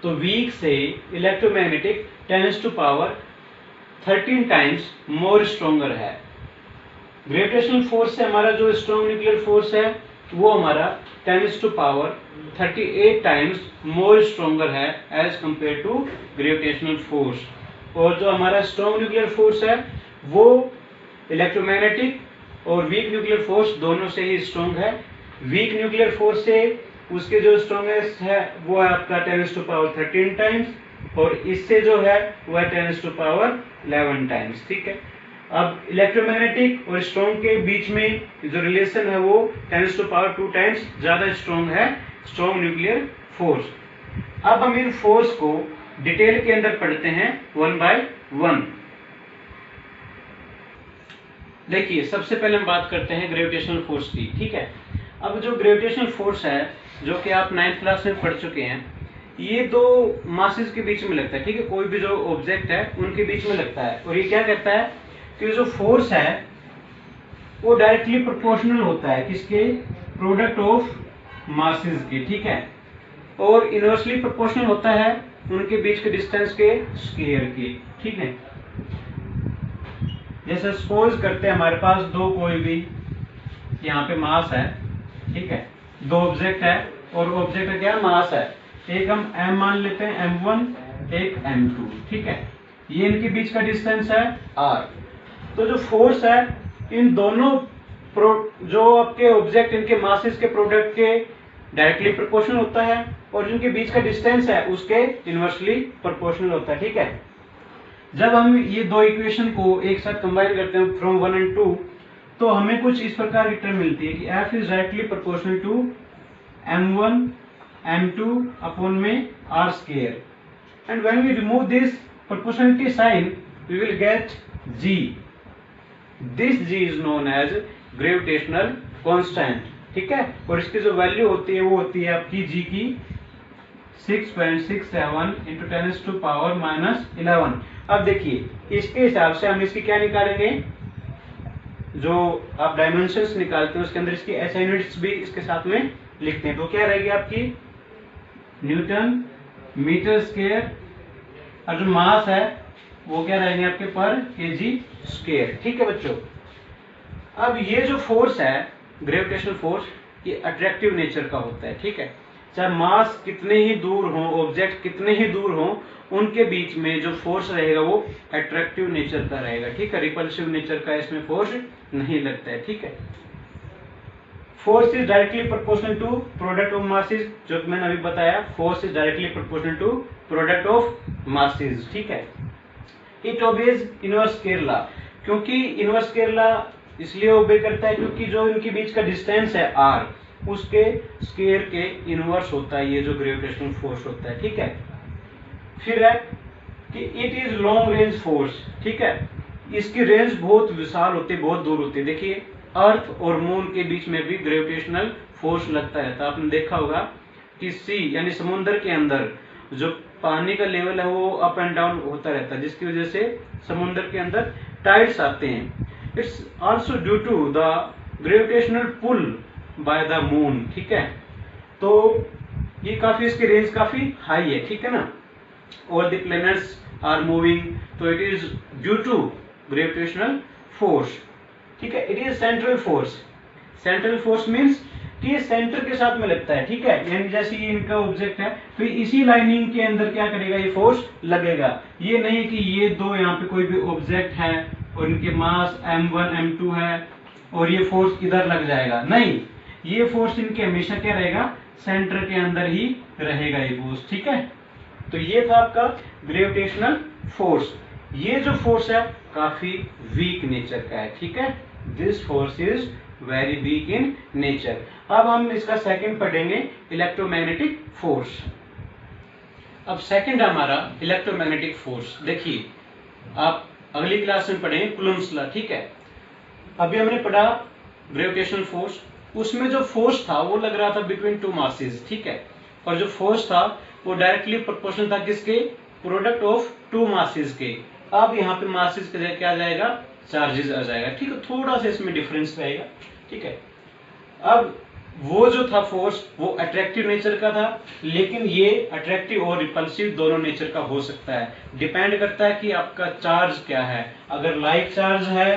तो वीक से इलेक्ट्रोमैग्नेटिक 10⁻13 टाइम्स मोर स्ट्रोंगर है। ग्रेविटेशनल फोर्स से हमारा जो स्ट्रॉन्ग न्यूक्लियर फोर्स है वो हमारा 10⁻38 टाइम्स मोर स्ट्रोंगर है as compare to gravitational force. और जो हमारा स्ट्रॉन्ग न्यूक्लियर फोर्स है वो इलेक्ट्रोमैग्नेटिक और वीक न्यूक्लियर फोर्स दोनों से ही स्ट्रॉन्ग है। वीक न्यूक्लियर फोर्स से उसके जो स्ट्रॉन्गेस्ट है वो है आपका 10⁻13 टाइम्स और इससे जो है वो है 10⁻11 टाइम्स, ठीक है। अब इलेक्ट्रोमैग्नेटिक और स्ट्रॉन्ग के बीच में जो रिलेशन है वो 10⁻2 टाइम्स ज्यादा स्ट्रॉन्ग है स्ट्रॉन्ग न्यूक्लियर फोर्स। अब हम इन फोर्स को डिटेल के अंदर पढ़ते हैं 1 by 1। देखिए सबसे पहले हम बात करते हैं ग्रेविटेशनल फोर्स की, ठीक है। अब जो ग्रेविटेशनल फोर्स है जो कि आप 9th क्लास में पढ़ चुके हैं, ये दो मासेस के बीच में लगता है, ठीक है, कोई भी जो ऑब्जेक्ट है उनके बीच में लगता है। और ये क्या करता है, कि जो फोर्स है वो डायरेक्टली प्रोपोर्शनल होता है किसके, प्रोडक्ट ऑफ मासेस के, ठीक है, और इनवर्सली प्रोपोर्शनल होता है उनके बीच के डिस्टेंस के स्क्वायर के, ठीक है। जैसे सपोज करते हैं हमारे पास दो कोई भी यहाँ पे मास है, ठीक है, दो ऑब्जेक्ट है और ऑब्जेक्ट का क्या मास है, एक हम m मान लेते हैं m1, एक m2, ठीक है, ये इनके बीच का डिस्टेंस है r। तो जो फोर्स है इन दोनों जो आपके ऑब्जेक्ट इनके मासेस के प्रोडक्ट के डायरेक्टली प्रोपोर्शनल होता है और जिनके बीच का डिस्टेंस है उसके इनवर्सली प्रोपोर्शनल होता है, ठीक है। जब हम ये दो इक्वेशन को एक साथ कंबाइन करते हैं फ्रॉम 1 and 2, तो हमें कुछ इस प्रकार की टर्म मिलती है कि f is directly proportional to m1 m2 upon में r square, and when we remove this proportionality sign we will get g। This g is known as gravitational constant, ठीक है, और इसकी जो वैल्यू होती है वो होती है आपकी g की 6.67 into 10⁻⁻11। अब देखिए इसके हिसाब से हम इसकी क्या निकालेंगे, जो आप डायमेंशंस निकालते हैं उसके अंदर इसकी SI यूनिट्स भी इसके साथ में लिखते हैं, तो क्या रहेगी आपकी न्यूटन मीटर स्क्वायर, और जो मास है वो क्या रहेंगे आपके पर केजी स्क्वायर, ठीक है बच्चों। अब ये जो फोर्स है ग्रेविटेशनल फोर्स, ये अट्रैक्टिव नेचर का होता है, ठीक है, चाहे मास कितने ही दूर हो, ऑब्जेक्ट कितने ही दूर हो, उनके बीच में जो फोर्स रहेगा वो अट्रैक्टिव नेचर का रहेगा, ठीक है, रिपल्सिव नेचर का इसमें फोर्स नहीं लगता है, ठीक है। Force is directly proportional to product of masses, जो मैंने अभी बताया, force is directly proportional to product of masses, ठीक है। It obeys inverse square law, क्योंकि इनवर्स स्क्वायर लॉ इसलिए ओबे करता है क्योंकि जो इनके बीच का डिस्टेंस है r, उसके स्क्वायर के इनवर्स होता है ये जो ग्रेविटेशनल फोर्स होता है, ठीक है। फिर है कि it is long range force, ठीक है, इसकी रेंज बहुत विशाल होती है, बहुत दूर होती है। देखिए अर्थ और मून के बीच में भी ग्रेविटेशनल फोर्स लगता है, तो आपने देखा होगा कि सी यानी समुद्र के अंदर जो पानी का लेवल है वो अप एंड डाउन होता रहता है, जिसकी वजह से समुद्र के अंदर टाइड्स आते हैं। It's also due to the gravitational pull by the moon, ठीक है, तो ये काफी इसकी रेंज काफी हाई है, ठीक है ना। All the planets are moving, तो it is due to gravitational force, ठीक है। It is central force, central force means कि ये सेंटर के साथ में लगता है, ठीक है, यानी जैसे ये इनका ऑब्जेक्ट है तो इसी लाइनिंग के अंदर क्या करेगा, ये फोर्स लगेगा। ये नहीं कि ये दो यहाँ पे कोई भी ऑब्जेक्ट है और इनके मास m1 m2 है और ये फोर्स इधर लग जाएगा, नहीं, ये फोर्स इनके हमेशा क्या रहेगा, सेंटर के अंदर ही रहेगा ये फोर्स, ठीक है। तो ये था आपका ग्रेविटेशनल फोर्स। ये जो फोर्स है काफी वीक नेचर का है, ठीक है, this force is very weak in nature. अब हम इसका सेकंड पढ़ेंगे इलेक्ट्रोमैग्नेटिक फोर्स। अब सेकंड हमारा इलेक्ट्रोमैग्नेटिक फोर्स, देखिए आप अगली क्लास में पढ़ेंगे कूलम्ब्स लॉ, ठीक है। अभी हमने पढ़ा ग्रेविटेशनल फोर्स, उसमें जो फोर्स था वो लग रहा था बिटवीन टू मासेस, ठीक है, और जो फोर्स था वो डायरेक्टली प्रोपोर्शनल था किसके, प्रोडक्ट ऑफ टू मासेस के। अब यहाँ पे मासेस के जगह क्या आ जाएगा, चार्जेस आ जाएगा, ठीक है, थोड़ा सा इसमें डिफरेंस रहेगा, ठीक है। अब वो जो था फोर्स वो अट्रैक्टिव नेचर का था, लेकिन ये अट्रैक्टिव और रिपल्सिव दोनों नेचर का हो सकता है, डिपेंड करता है कि आपका चार्ज क्या है। अगर लाइक चार्ज है,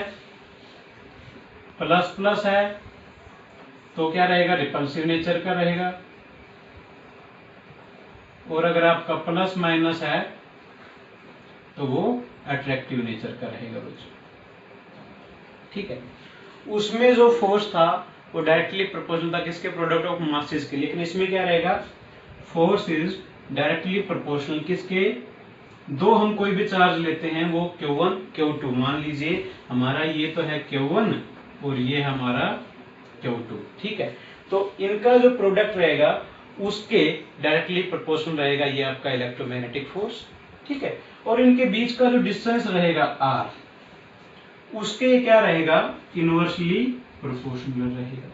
प्लस प्लस है, तो क्या रहेगा, रिपल्सिव नेचर का रहेगा, और अगर आपका प्लस माइनस है तो वो अट्रैक्टिव नेचर का रहेगा बच्चों, ठीक है। उसमें जो फोर्स था वो डायरेक्टली प्रोपोर्शनल था किसके, प्रोडक्ट ऑफ मासेस के, लेकिन इसमें क्या रहेगा, फोर्स इज डायरेक्टली प्रोपोर्शनल किसके, दो हम कोई भी चार्ज लेते हैं वो Q1 Q2, मान लीजिए हमारा ये तो है Q1 और ये हमारा Q2, ठीक है, तो इनका जो प्रोडक्ट रहेगा उसके डायरेक्टली प्रोपोर्शनल रहेगा ये आपका इलेक्ट्रोमैग्नेटिक फोर्स, ठीक है। और इनके बीच का जो डिस्टेंस रहेगा r, उसके क्या रहेगा, इनवर्सली प्रोपोर्शनल रहेगा,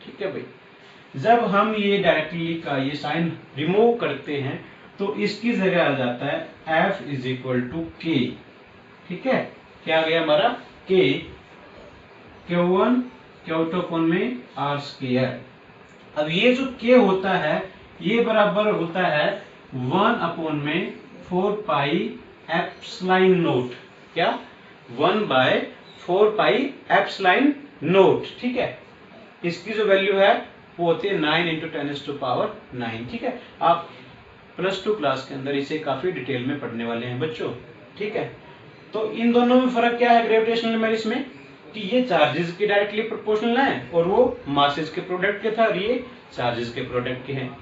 ठीक है भाई। जब हम ये डायरेक्टली का ये साइन रिमूव करते हैं तो इसकी जगह आ जाता है F is equal to K, ठीक है, क्या आ गया हमारा K Q1 Q2 अपॉन में R स्क्वायर। अब ये जो K होता है ये बराबर होता है 1 अपॉन में 4 पाई एप्सिलॉन नॉट। क्या? 1/4 पाई एप्सिलॉन नॉट। ठीक है, इसकी जो वैल्यू है वो होती है 9 × 10⁹ ठीक है, आप +2 क्लास के अंदर इसे काफी डिटेल में पढ़ने वाले हैं बच्चों। ठीक है, तो इन दोनों में फर्क क्या है ग्रेविटेशनल मेरिट्स में, कि ये चार्जेस के डायरेक्टली प्रोपोर्शनल है और वो मासेस के प्रोडक्ट के था, और ये चार्जेस के प्रोडक्ट के हैं।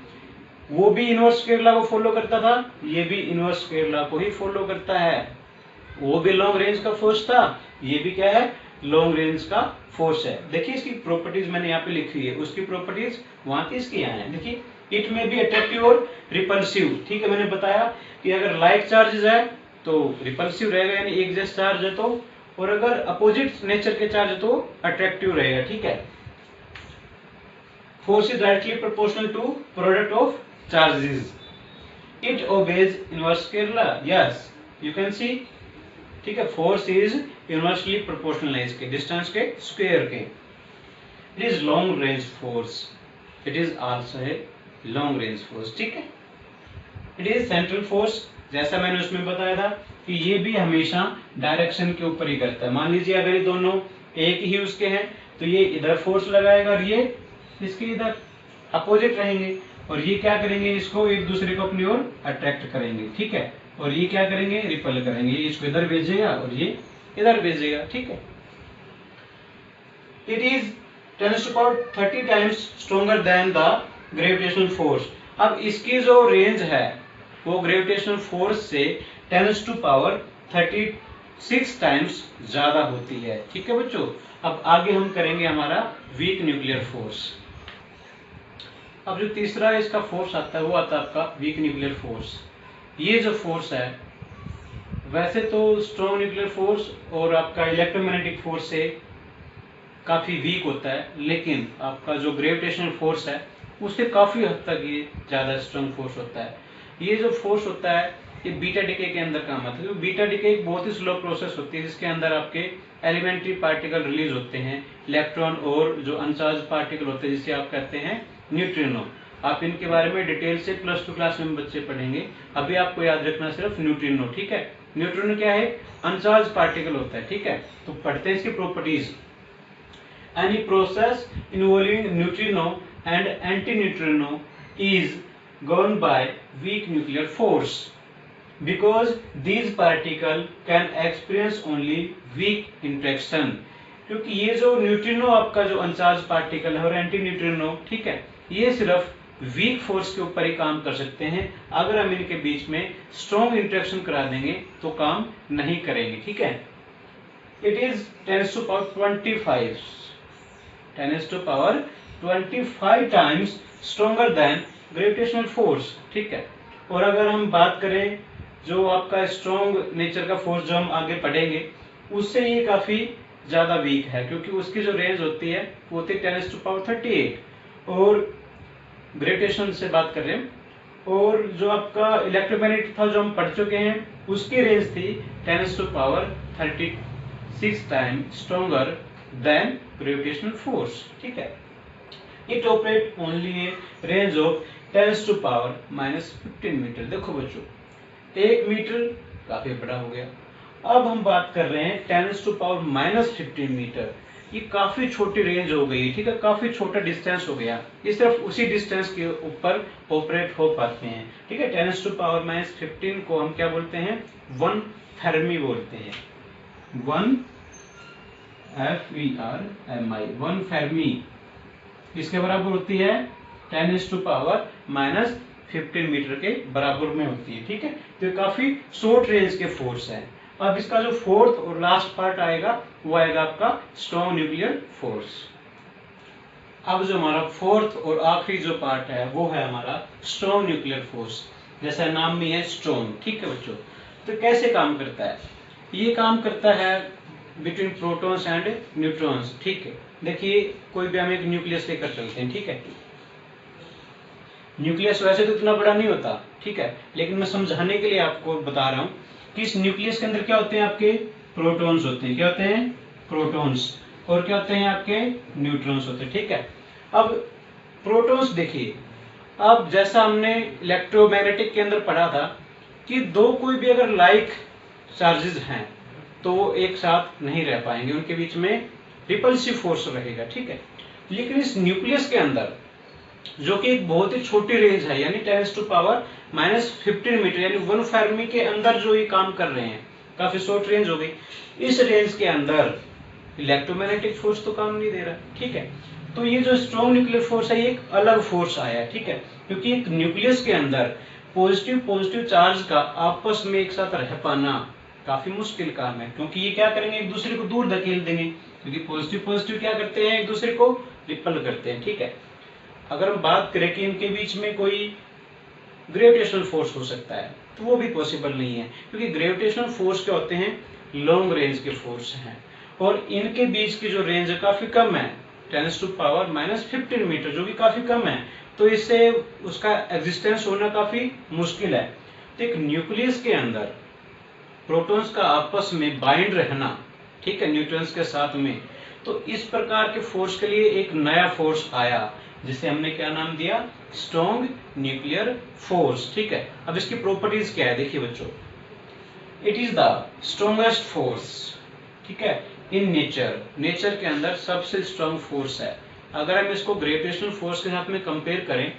वो भी इनवर्स स्क्वायर लॉ को फॉलो करता था, ये भी इनवर्स स्क्वायर लॉ को ही फॉलो करता है। वो भी लॉन्ग रेंज का फोर्स था, ये भी क्या है, लॉन्ग रेंज का फोर्स है। देखिए इसकी प्रॉपर्टीज मैंने यहाँ पे लिखी हुई है, उसकी प्रॉपर्टीज वहां की इसकी यहाँ है। देखिए इट में भी अट्रैक्टिव और रिपल्सिव। ठीक है, मैंने बताया कि अगर लाइक चार्जेस है तो रिपल्सिव रहेगा, यानी एक जैसा चार्ज है तो, और अगर अपोजिट नेचर के चार्ज है तो अट्रैक्टिव रहेगा। ठीक है, force is directly proportional to product of charges. It obeys inverse square law. Yes, you can see. ठीक है, फोर्स इज इनवर्सली प्रोपोर्शनल है इसके डिस्टेंस के स्क्वायर के। It is long range force, it is also a long range force. ठीक है, इट इज सेंट्रल फोर्स, जैसा मैंने उसमें बताया था कि ये भी हमेशा डायरेक्शन के ऊपर ही करता है। मान लीजिए अगर ये दोनों एक ही उसके हैं तो ये इधर फोर्स लगाएगा और ये इसके इधर अपोजिट रहेंगे, और ये क्या करेंगे, इसको एक दूसरे को अपनी ओर अट्रैक्ट करेंगे। ठीक है, और ये क्या करेंगे, रिपल करेंगे, ये इसको इधर भेजेगा और ये इधर भेजेगा। ठीक है, it is 10⁻30 times stronger than the gravitational force. अब इसकी जो रेंज है वो ग्रेविटेशनल फोर्स से 10⁻36 टाइम्स ज्यादा होती है। ठीक है बच्चों, अब आगे हम करेंगे हमारा वीक न्यूक्लियर फोर्स। अब जो तीसरा इसका फोर्स आता है वो आता है आपका वीक न्यूक्लियर फोर्स। ये जो फोर्स है वैसे तो स्ट्रॉन्ग न्यूक्लियर फोर्स और आपका इलेक्ट्रोमैग्नेटिक फोर्स से काफी वीक होता है, लेकिन आपका जो ग्रेविटेशनल फोर्स है उससे काफी हद तक ये ज्यादा स्ट्रॉन्ग फोर्स होता है। ये जो फोर्स होता है ये बीटा डिके के अंदर काम आता है। बीटा डिके एक बहुत ही स्लो प्रोसेस होती है जिसके अंदर आपके एलिमेंट्री पार्टिकल रिलीज होते हैं, इलेक्ट्रॉन और जो अनचार्ज पार्टिकल होते हैं जिसे आप कहते हैं न्यूट्रिनो। आप इनके बारे में डिटेल से +2 क्लास में बच्चे पढ़ेंगे, अभी आपको याद रखना सिर्फ न्यूट्रिनो। ठीक है, न्यूट्रिनो क्या है, अनचार्ज पार्टिकल होता है। ठीक है, तो पढ़ते हैं इसकी properties. Any process involving neutrino and anti neutrino is governed by weak nuclear force because these particle can experience only weak interaction। क्योंकि ये जो न्यूट्रिनो आपका जो अनचार्ज पार्टिकल है और एंटी न्यूट्रिनो, ठीक है, ये सिर्फ वीक फोर्स के ऊपर ही काम कर सकते हैं। अगर हम इनके बीच में स्ट्रॉन्ग इंटरेक्शन करा देंगे तो काम नहीं करेंगे। ठीक है, it is 10⁻25 times stronger than gravitational force. ठीक है, और अगर हम बात करें जो आपका स्ट्रॉन्ग नेचर का फोर्स जो हम आगे पढ़ेंगे उससे ये काफी ज्यादा वीक है, क्योंकि उसकी जो रेंज होती है वो होती है 10⁻38, और ग्रेविटेशन से बात कर रहे हैं। और जो आपका इलेक्ट्रोमैग्नेटिक था जो हम पढ़ चुके हैं उसकी रेंज थी 10⁻36 time stronger than gravitational force. ठीक है, it operate only a range of 10⁻⁻15 metre. देखो बच्चों 1 मीटर काफी बड़ा हो गया। अब हम बात कर रहे हैं 10⁻⁻15 मीटर, ये काफी छोटी रेंज हो गई। ठीक है, काफी छोटा डिस्टेंस हो गया, ये सिर्फ उसी डिस्टेंस के ऊपर ऑपरेट हो पाते हैं। ठीक है, 10⁻⁻15 को हम क्या बोलते हैं, 1 फेर्मी बोलते हैं, 1 FERMI, 1 फेर्मी इसके बराबर होती है 10⁻⁻15 मीटर के बराबर में होती है। ठीक है, तो काफी शॉर्ट रेंज के फोर्स है। अब इसका जो फोर्थ और लास्ट पार्ट आएगा वो आएगा आपका स्ट्रॉन्ग न्यूक्लियर फोर्स। अब जो हमारा फोर्थ और आखिरी जो पार्ट है वो है हमारा स्ट्रॉन्ग न्यूक्लियर फोर्स, जैसा नाम में है स्ट्रॉन्ग। ठीक है बच्चों, तो कैसे काम करता है, ये काम करता है बिटवीन प्रोटॉन्स एंड न्यूट्रॉन्स। ठीक है, देखिए कोई भी हम एक न्यूक्लियस लेकर चलते हैं। ठीक है, न्यूक्लियस वैसे तो इतना बड़ा नहीं होता, ठीक है, लेकिन मैं समझाने के लिए आपको बता रहा हूं कि इस न्यूक्लियस के अंदर क्या होते हैं, आपके प्रोटॉन्स होते हैं। क्या होते हैं, प्रोटॉन्स, और क्या होते हैं आपके न्यूट्रॉन्स होते हैं। ठीक है, अब प्रोटॉन्स देखिए, अब जैसा हमने इलेक्ट्रोमैग्नेटिक के अंदर पढ़ा था कि दो कोई भी अगर लाइक चार्जेस हैं तो वो एक साथ नहीं रह पाएंगे, उनके बीच में रिपल्सिव फोर्स रहेगा। ठीक है, लेकिन इस न्यूक्लियस के अंदर जो कि एक बहुत ही छोटी रेंज है, यानी 10⁻⁻15 मीटर, यानी 1 फेर्मी के अंदर जो ये काम कर रहे हैं, काफी शॉर्ट रेंज हो गई। इस रेंज के अंदर इलेक्ट्रोमैग्नेटिक फोर्स तो काम नहीं दे रहा। ठीक है, तो ये जो स्ट्रॉन्ग न्यूक्लियर फोर्स है, ये एक अलग फोर्स आया है। ठीक है, क्योंकि एक न्यूक्लियस के अंदर पॉजिटिव चार्ज का आपस में एक साथ रह पाना काफी मुश्किल काम है, क्योंकि ये क्या करेंगे, एक दूसरे को दूर धकेल देंगे, क्योंकि पॉजिटिव क्या करते हैं, एक दूसरे को रिपल करते हैं। ठीक है, अगर हम बात करें कि इनके बीच में कोई ग्रेविटेशनल फोर्स हो सकता है, तो वो भी पॉसिबल नहीं है, क्योंकि ग्रेविटेशनल फोर्स क्या होते हैं, लॉन्ग रेंज के फोर्स हैं, और इनके बीच की जो रेंज है काफी कम है, 10⁻⁻15 मीटर, जो कि काफी कम है, तो इससे उसका एग्जिस्टेंस होना काफी मुश्किल है। तो एक न्यूक्लियस के अंदर प्रोटॉन्स का आपस में बाइंड रहना, ठीक है, न्यूट्रॉन्स के साथ में, तो इस प्रकार के फोर्स के लिए एक नया फोर्स आया, जिसे हमने क्या नाम दिया, स्ट्रॉन्ग न्यूक्लियर फोर्स। ठीक है, अब इसकी प्रॉपर्टीज क्या है, देखिए बच्चों, it is the strongest force, ठीक है, इन नेचर के अंदर सबसे स्ट्रॉन्ग फोर्स है। अगर हम इसको ग्रेविटेशनल फोर्स के साथ में कंपेयर करें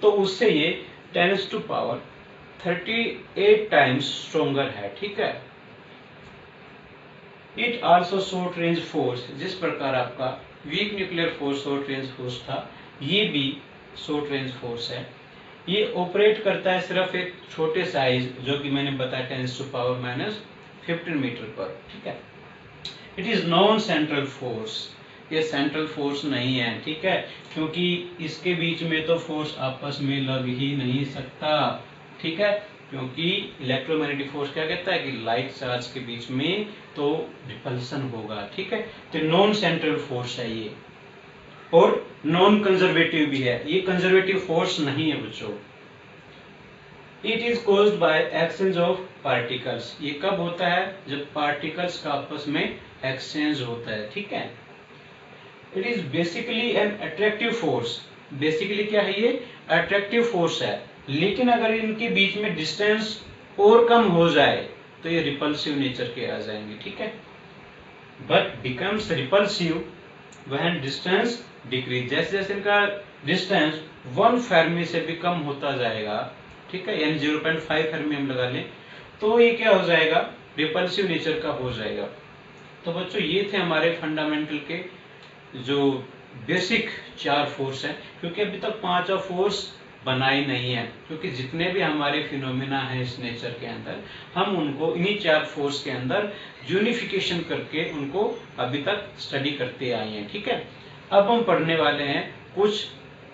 तो उससे ये 10⁻38 टाइम्स स्ट्रॉन्गर है। ठीक है, it also short range force, जिस प्रकार आपका weak nuclear force short range force था, ये भी शॉर्ट रेंज फोर्स है। ये ऑपरेट करता है सिर्फ एक छोटे साइज, जो कि मैंने बताया 10⁻⁻15 मीटर पर। ठीक है, it is non central force, ये सेंट्रल फोर्स नहीं है। ठीक है, क्योंकि इसके बीच में तो फोर्स आपस में लग ही नहीं सकता। ठीक है, क्योंकि इलेक्ट्रोमैग्नेटिक फोर्स क्या कहता है कि लाइक चार्ज के बीच में तो रिपल्सन होगा। ठीक है, तो नॉन सेंट्रल फोर्स है ये, और नॉन कंजर्वेटिव भी है, ये कंजर्वेटिव फोर्स नहीं है बच्चों। It is caused by exchange of particles, ये कब होता है, जब पार्टिकल्स का आपस में एक्सचेंज होता है। ठीक है, it is basically an attractive force, basically क्या है, ये अट्रैक्टिव फोर्स है, लेकिन अगर इनके बीच में डिस्टेंस और कम हो जाए तो ये रिपल्सिव नेचर के आ जाएंगे। ठीक है, but becomes repulsive when distance decrease, जैसे जैसे इनका डिस्टेंस 1 फेर्मी से भी कम होता जाएगा, ठीक है, यानी 0.5 फेर्मी हम लगा लें, तो ये क्या हो जाएगा, रिपल्सिव नेचर का हो जाएगा। तो बच्चों ये थे हमारे फंडामेंटल के जो बेसिक 4 फोर्स हैं, क्योंकि अभी तक 5वां फोर्स बनाई नहीं है, क्योंकि जितने भी हमारे फिनोमिना हैं इस नेचर के अंदर, हम उनको इन्हीं 4 फोर्स के अंदर यूनिफिकेशन करके उनको अभी तक स्टडी करते आए हैं। ठीक है, अब हम पढ़ने वाले हैं कुछ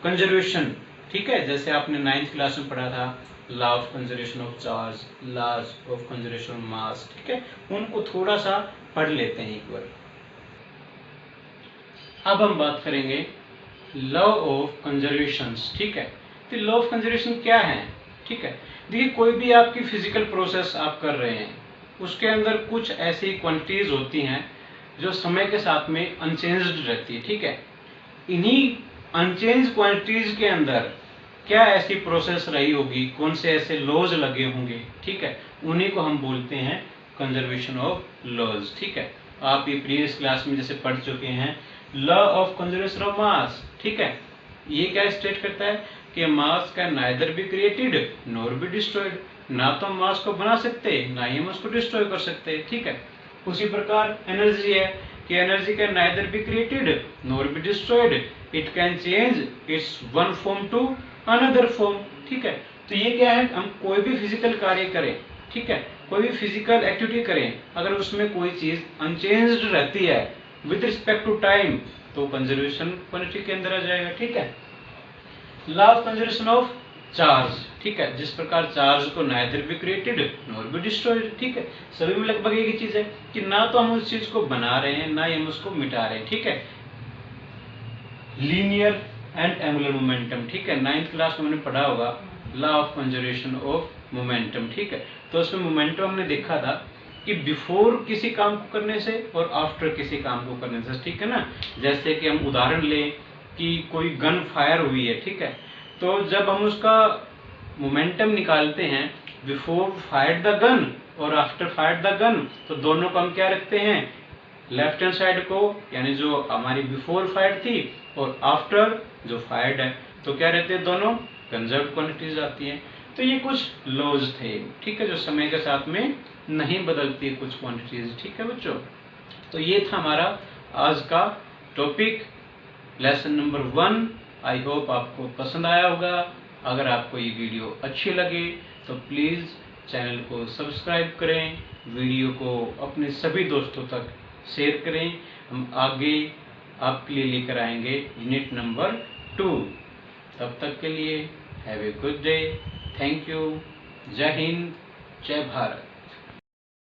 कंजर्वेशन। ठीक है, जैसे आपने 9th क्लास में पढ़ा था, law of conservation of charge, laws of conservation of mass. ठीक है, उनको थोड़ा सा पढ़ लेते हैं एक बार। अब हम बात करेंगे लॉ ऑफ कंजर्वेशन। ठीक है, तो लॉ ऑफ कंजर्वेशन क्या है। ठीक है, देखिए कोई भी आपकी फिजिकल प्रोसेस आप कर रहे हैं, उसके अंदर कुछ ऐसी क्वांटिटीज होती हैं जो समय के साथ में अनचेंज्ड रहती है। ठीक है, इन्हीं अनचेंज क्वांटिटीज के अंदर क्या ऐसी प्रोसेस रही होगी, कौन से ऐसे लॉज लगे होंगे, ठीक है, उन्हीं को हम बोलते हैं कंजर्वेशन ऑफ लॉज। ठीक है, आप ये प्रीवियस क्लास में जैसे पढ़ चुके हैं law of conservation of mass. ठीक है, ये क्या स्टेट करता है कि मास can neither be created nor be destroyed, ना तो हम मास को बना सकते ना ही हम उसको डिस्ट्रॉय कर सकते। ठीक है, उसी प्रकार एनर्जी है कि energy can neither be created nor be destroyed, it can change its one form to another form. ठीक है, तो ये क्या है, हम कोई भी फिजिकल कार्य करें, ठीक है, कोई भी फिजिकल एक्टिविटी करें, अगर उसमें कोई चीज अनचेंज्ड रहती है विद रिस्पेक्ट टू टाइम, तो कंजर्वेशन क्वांटिटी के अंदर आ जाएगा। ठीक है, law of conservation of charge. ठीक है, जिस प्रकार चार्ज को neither be created nor be destroyed. ठीक है, सभी में लगभग एक ही चीज है कि ना तो हम उस चीज को बना रहे हैं ना ही हम उसको मिटा रहे हैं। ठीक है, लीनियर एंड एंगुलर मोमेंटम। ठीक है, 9th क्लास में हमने पढ़ा होगा law of conservation of momentum. ठीक है, तो उसमें मोमेंटम हमने देखा था कि बिफोर किसी काम को करने से और आफ्टर किसी काम को करने से, ठीक है ना। जैसे कि हम उदाहरण लें कि कोई गन फायर हुई है, ठीक है, तो जब हम उसका मोमेंटम निकालते हैं बिफोर फायर द गन और आफ्टर फायर द गन, तो दोनों को हम क्या रखते हैं, लेफ्ट हैंड साइड को यानी जो हमारी बिफोर फायर थी और आफ्टर जो फायर्ड है, तो क्या रहते हैं, दोनों कंजर्व क्वांटिटीज आती हैं। तो ये कुछ लॉज थे, ठीक है, जो समय के साथ में नहीं बदलती है कुछ क्वांटिटीज, ठीक है बच्चों। तो ये था हमारा आज का topic, lesson number 1। I hope आपको पसंद आया होगा। अगर आपको ये वीडियो अच्छी लगे तो प्लीज़ चैनल को सब्सक्राइब करें, वीडियो को अपने सभी दोस्तों तक शेयर करें। हम आगे आपके लिए लेकर आएंगे यूनिट नंबर 2। तब तक के लिए have a good day, thank you, जय हिंद, जय भारत।